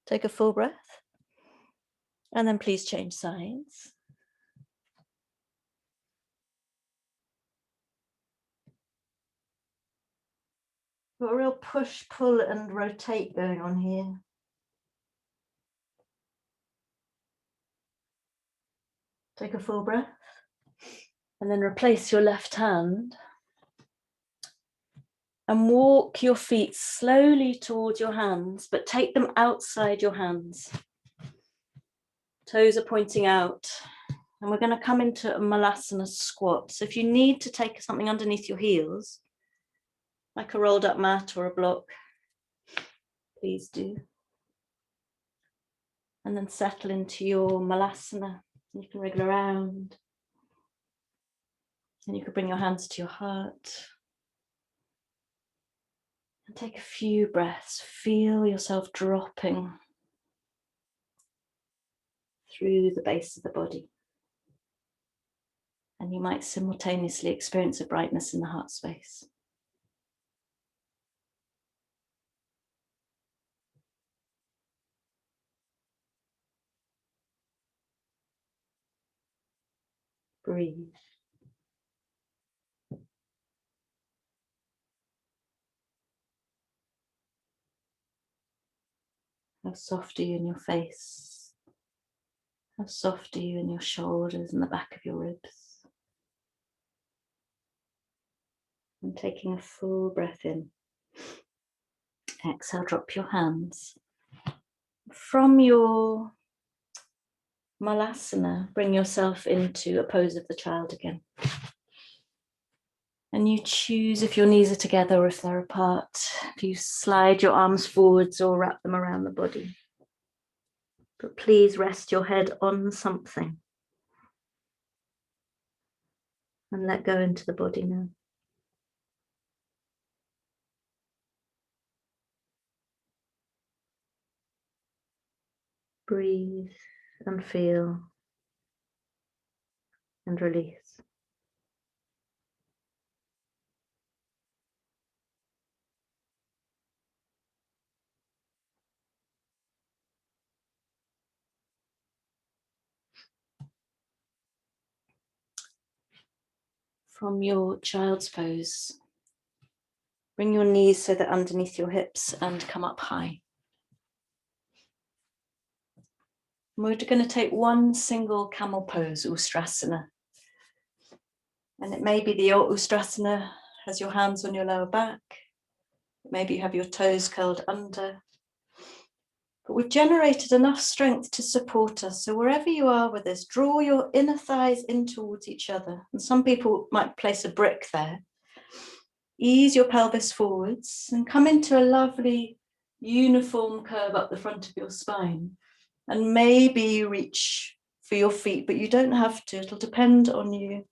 Take a full breath. And then please change sides. Got a real push, pull, and rotate going on here. Take a full breath. And then replace your left hand. And walk your feet slowly towards your hands, but take them outside your hands. Toes are pointing out. And we're going to come into a malasana squat. So if you need to take something underneath your heels, like a rolled up mat or a block, please do. And then settle into your malasana. You can wriggle around. And you can bring your hands to your heart. And take a few breaths. Feel yourself dropping through the base of the body. And you might simultaneously experience a brightness in the heart space. Breathe. How soft are you in your face? How soft are you in your shoulders and the back of your ribs? And taking a full breath in. Exhale, drop your hands. From your malasana, bring yourself into a pose of the child again. And you choose if your knees are together or if they're apart. If you slide your arms forwards or wrap them around the body. But please rest your head on something. And let go into the body now. Breathe and feel and release. From your child's pose, bring your knees so they're underneath your hips and come up high. We're going to take one single camel pose, Ustrasana. And it may be the Ustrasana has your hands on your lower back. Maybe you have your toes curled under. But we've generated enough strength to support us. So wherever you are with this, draw your inner thighs in towards each other. And some people might place a brick there. Ease your pelvis forwards and come into a lovely uniform curve up the front of your spine. And maybe you reach for your feet, but you don't have to. It'll depend on you.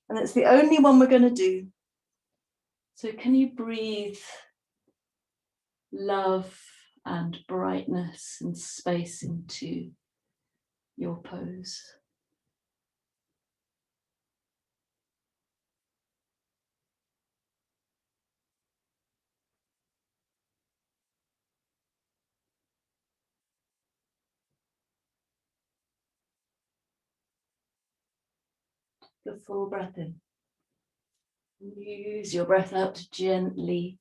And it's the only one we're going to do. So can you breathe love and brightness and space into your pose? The full breath in. Use your breath out to gently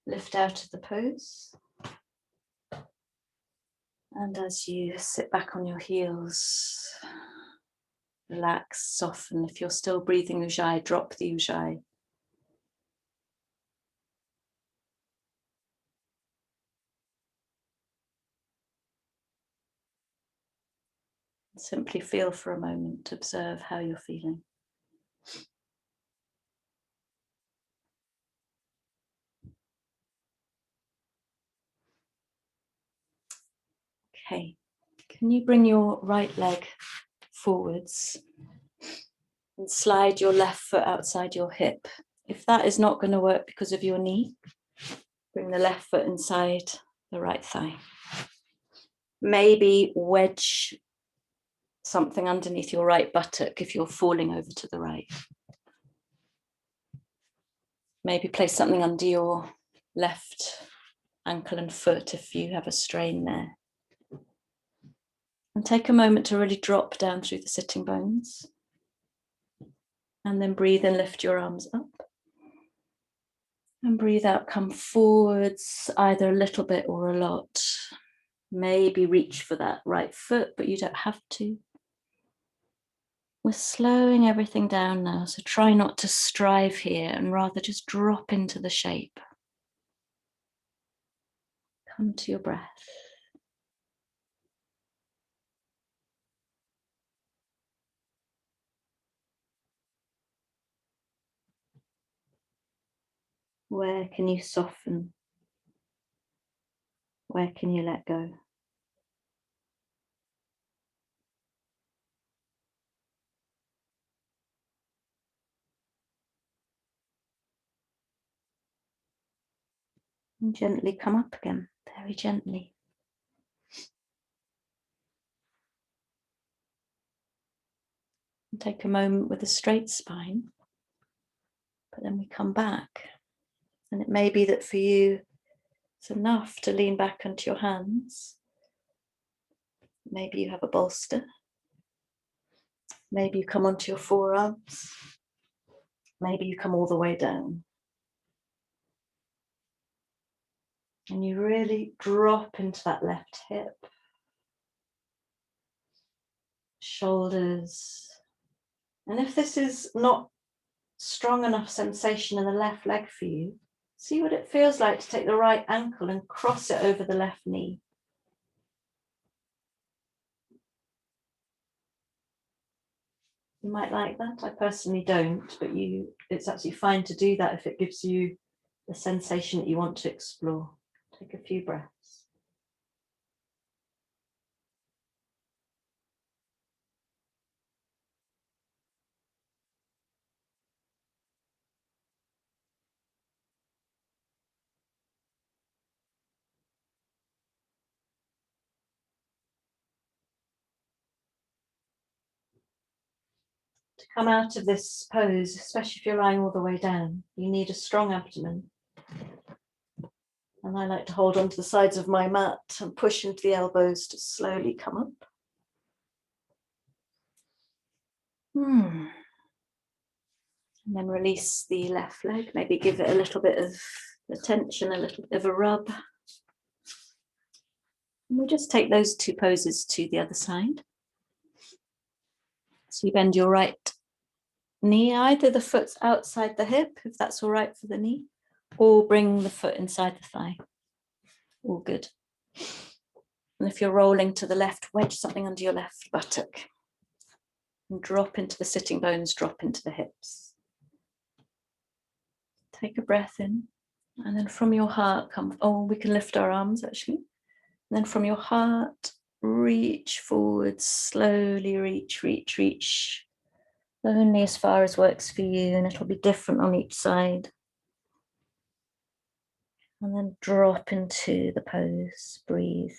lift out of the pose. And as you sit back on your heels, relax, soften. If you're still breathing ujjayi, drop the ujjayi. Simply feel for a moment, observe how you're feeling. Okay, can you bring your right leg forwards and slide your left foot outside your hip? If that is not going to work because of your knee, bring the left foot inside the right thigh. Maybe wedge something underneath your right buttock if you're falling over to the right. Maybe place something under your left ankle and foot if you have a strain there. And take a moment to really drop down through the sitting bones. And then breathe in, lift your arms up. And breathe out, come forwards, either a little bit or a lot. Maybe reach for that right foot, but you don't have to. We're slowing everything down now, so try not to strive here and rather just drop into the shape. Come to your breath. Where can you soften? Where can you let go? And gently come up again, very gently. And take a moment with a straight spine, but then we come back. And it may be that for you, it's enough to lean back onto your hands. Maybe you have a bolster. Maybe you come onto your forearms. Maybe you come all the way down. And you really drop into that left hip, shoulders. And if this is not strong enough sensation in the left leg for you, see what it feels like to take the right ankle and cross it over the left knee. You might like that. I personally don't, but it's absolutely fine to do that if it gives you the sensation that you want to explore. Take a few breaths. come out of this pose, especially if you're lying all the way down, you need a strong abdomen. And I like to hold onto the sides of my mat and push into the elbows to slowly come up. And then release the left leg, maybe give it a little bit of attention, a little bit of a rub. And we'll just take those two poses to the other side. So you bend your right knee, either the foot's outside the hip, if that's all right for the knee, or bring the foot inside the thigh. All good. And if you're rolling to the left, wedge something under your left buttock. And drop into the sitting bones, drop into the hips. Take a breath in. And then from your heart, we can lift our arms actually. And then from your heart, reach forward, slowly reach. Only as far as works for you, and it'll be different on each side. And then drop into the pose, breathe.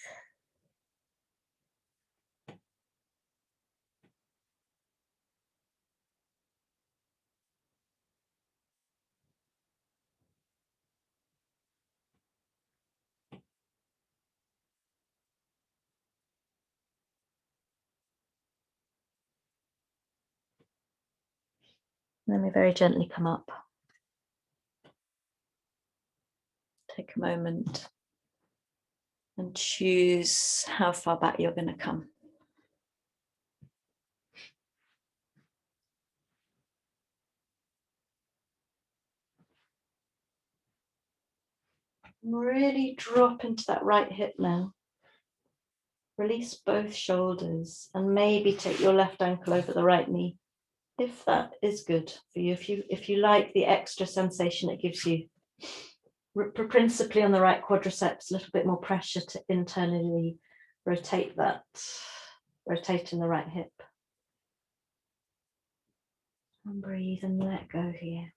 And then we very gently come up. Take a moment and choose how far back you're going to come. Really drop into that right hip now. Release both shoulders and maybe take your left ankle over the right knee, if that is good for you. If you like the extra sensation it gives you, principally on the right quadriceps, a little bit more pressure to internally rotate that, rotating the right hip. And breathe and let go here.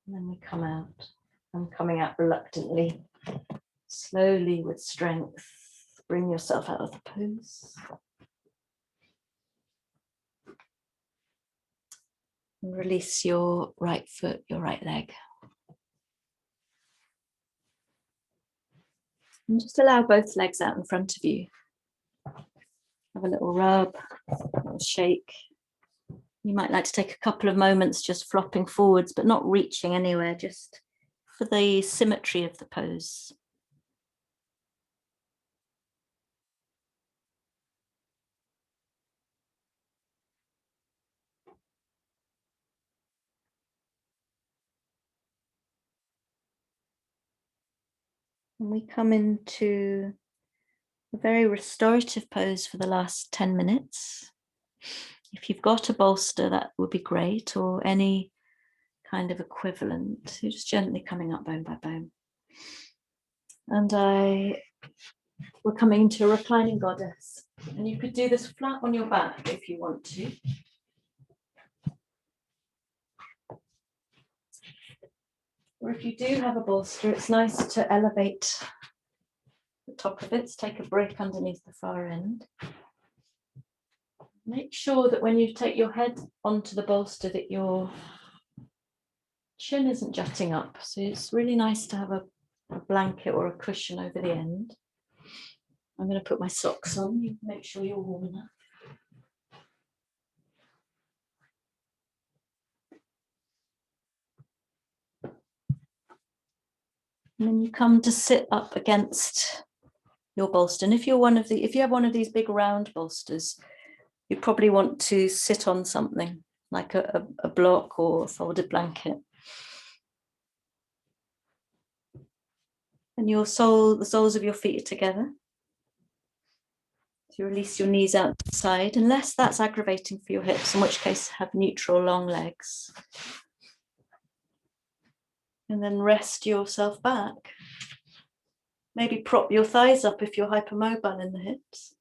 And then we come out. I'm coming out reluctantly, slowly with strength. Bring yourself out of the pose. And release your right foot, your right leg. And just allow both legs out in front of you. Have a little rub, a little shake. You might like to take a couple of moments just flopping forwards, but not reaching anywhere, just for the symmetry of the pose. And we come into a very restorative pose for the last 10 minutes. If you've got a bolster, that would be great, or any kind of equivalent. You're just gently coming up bone by bone. And we're coming into a reclining goddess. And you could do this flat on your back if you want to. Or if you do have a bolster, it's nice to elevate the top of it, take a brick underneath the far end. Make sure that when you take your head onto the bolster that your chin isn't jutting up. So it's really nice to have a blanket or a cushion over the end. I'm going to put my socks on. You make sure you're warm enough. And then you come to sit up against your bolster. And if you have one of these big round bolsters, you probably want to sit on something like a block or a folded blanket. And the soles of your feet are together. So you release your knees out to the side, unless that's aggravating for your hips, in which case have neutral long legs. And then rest yourself back. Maybe prop your thighs up if you're hypermobile in the hips.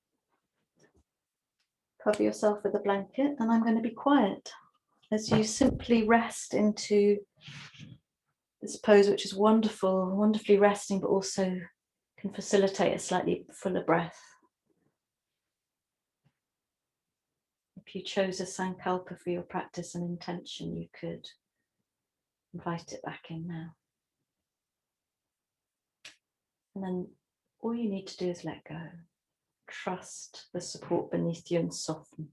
Cover yourself with a blanket, and I'm going to be quiet as you simply rest into this pose, which is wonderful, wonderfully resting, but also can facilitate a slightly fuller breath. If you chose a sankalpa for your practice and intention, you could invite it back in now. And then all you need to do is let go. Trust the support beneath you and soften.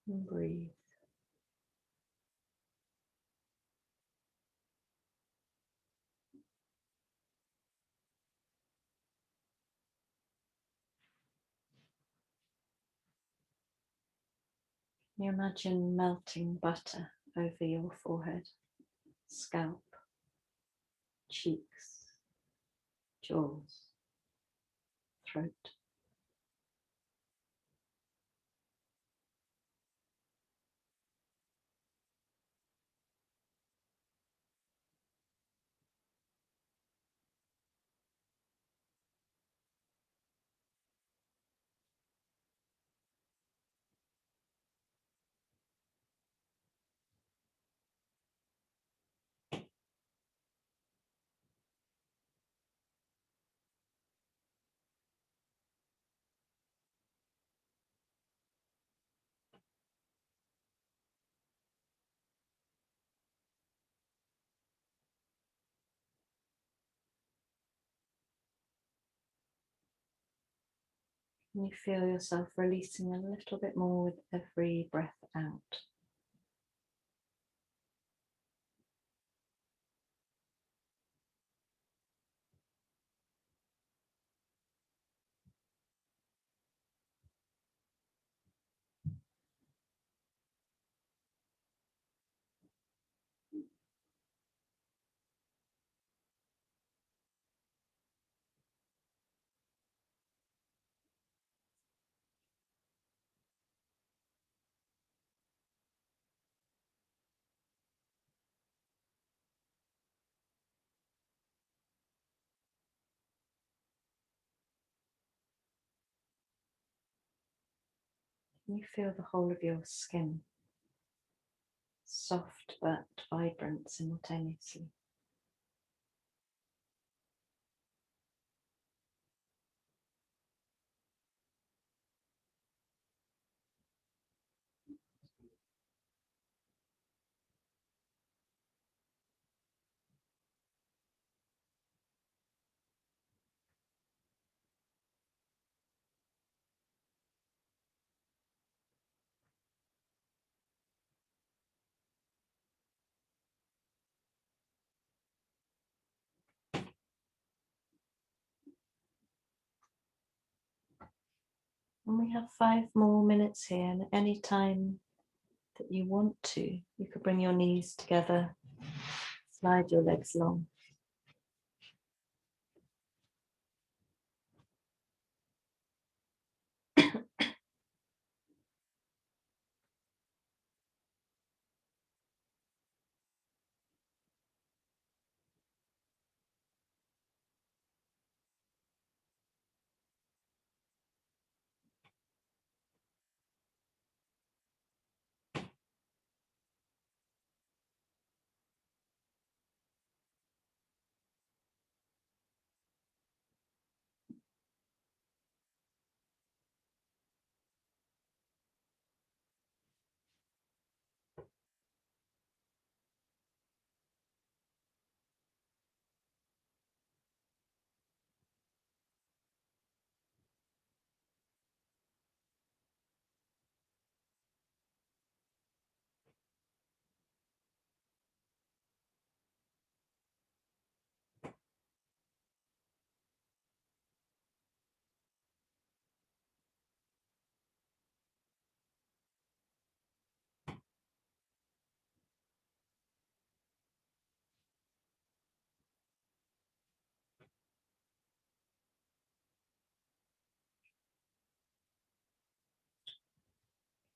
And breathe. You imagine melting butter over your forehead, scalp, cheeks, jaws, throat. And you feel yourself releasing a little bit more with every breath out. And you feel the whole of your skin, soft but vibrant simultaneously. And we have 5 more minutes here, and at any time that you want to, you could bring your knees together, slide your legs long.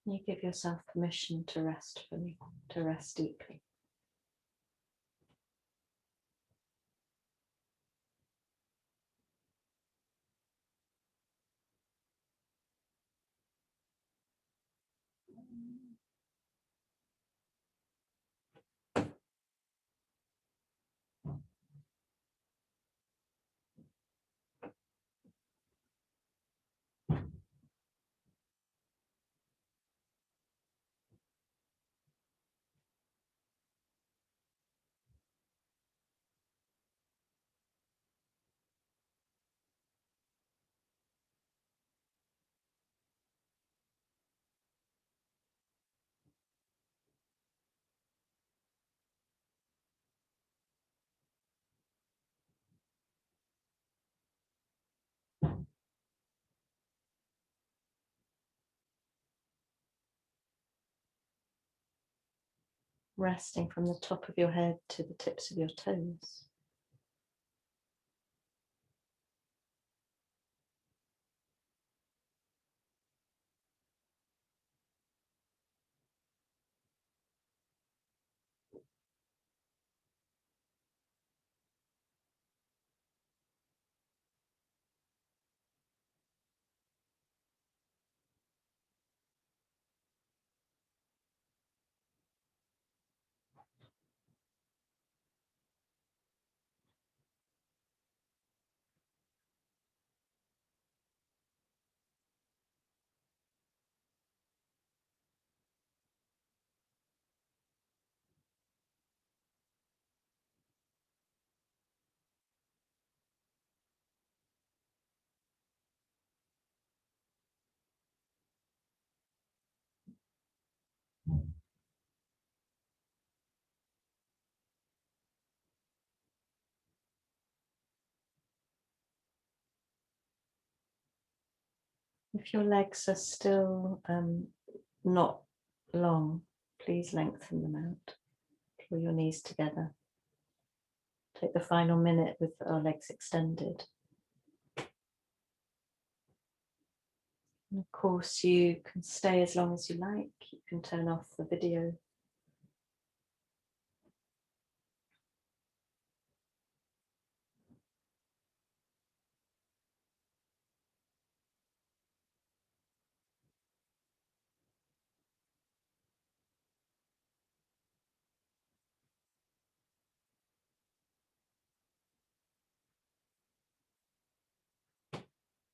You give yourself permission to rest fully, to rest deeply. Resting from the top of your head to the tips of your toes. If your legs are still not long, please lengthen them out. Pull your knees together. Take the final minute with our legs extended. And of course, you can stay as long as you like. You can turn off the video.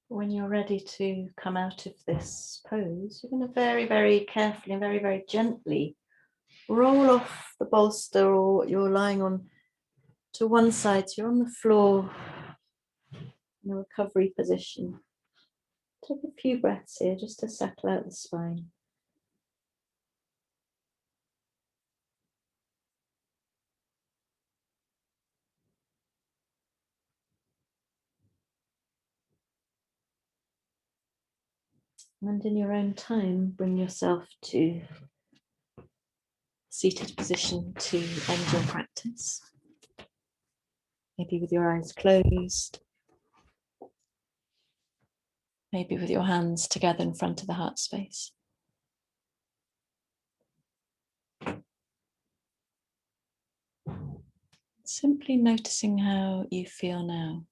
When you're ready to come out of this pose, you're going to very, very carefully and very, very gently roll off the bolster or what you're lying on to one side. So you're on the floor in a recovery position. Take a few breaths here just to settle out the spine. And in your own time, bring yourself to seated position to end your practice. Maybe with your eyes closed. Maybe with your hands together in front of the heart space. Simply noticing how you feel now.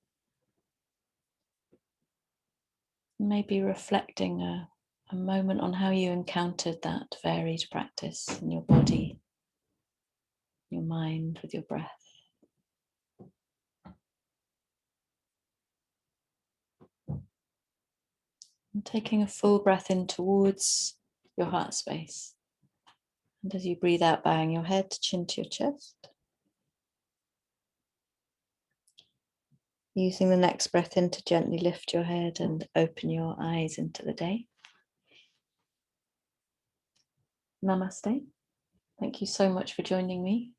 Maybe reflecting a moment on how you encountered that varied practice in your body, your mind, with your breath. And taking a full breath in towards your heart space. And as you breathe out, bowing your head, chin to your chest. Using the next breath in to gently lift your head and open your eyes into the day. Namaste. Thank you so much for joining me.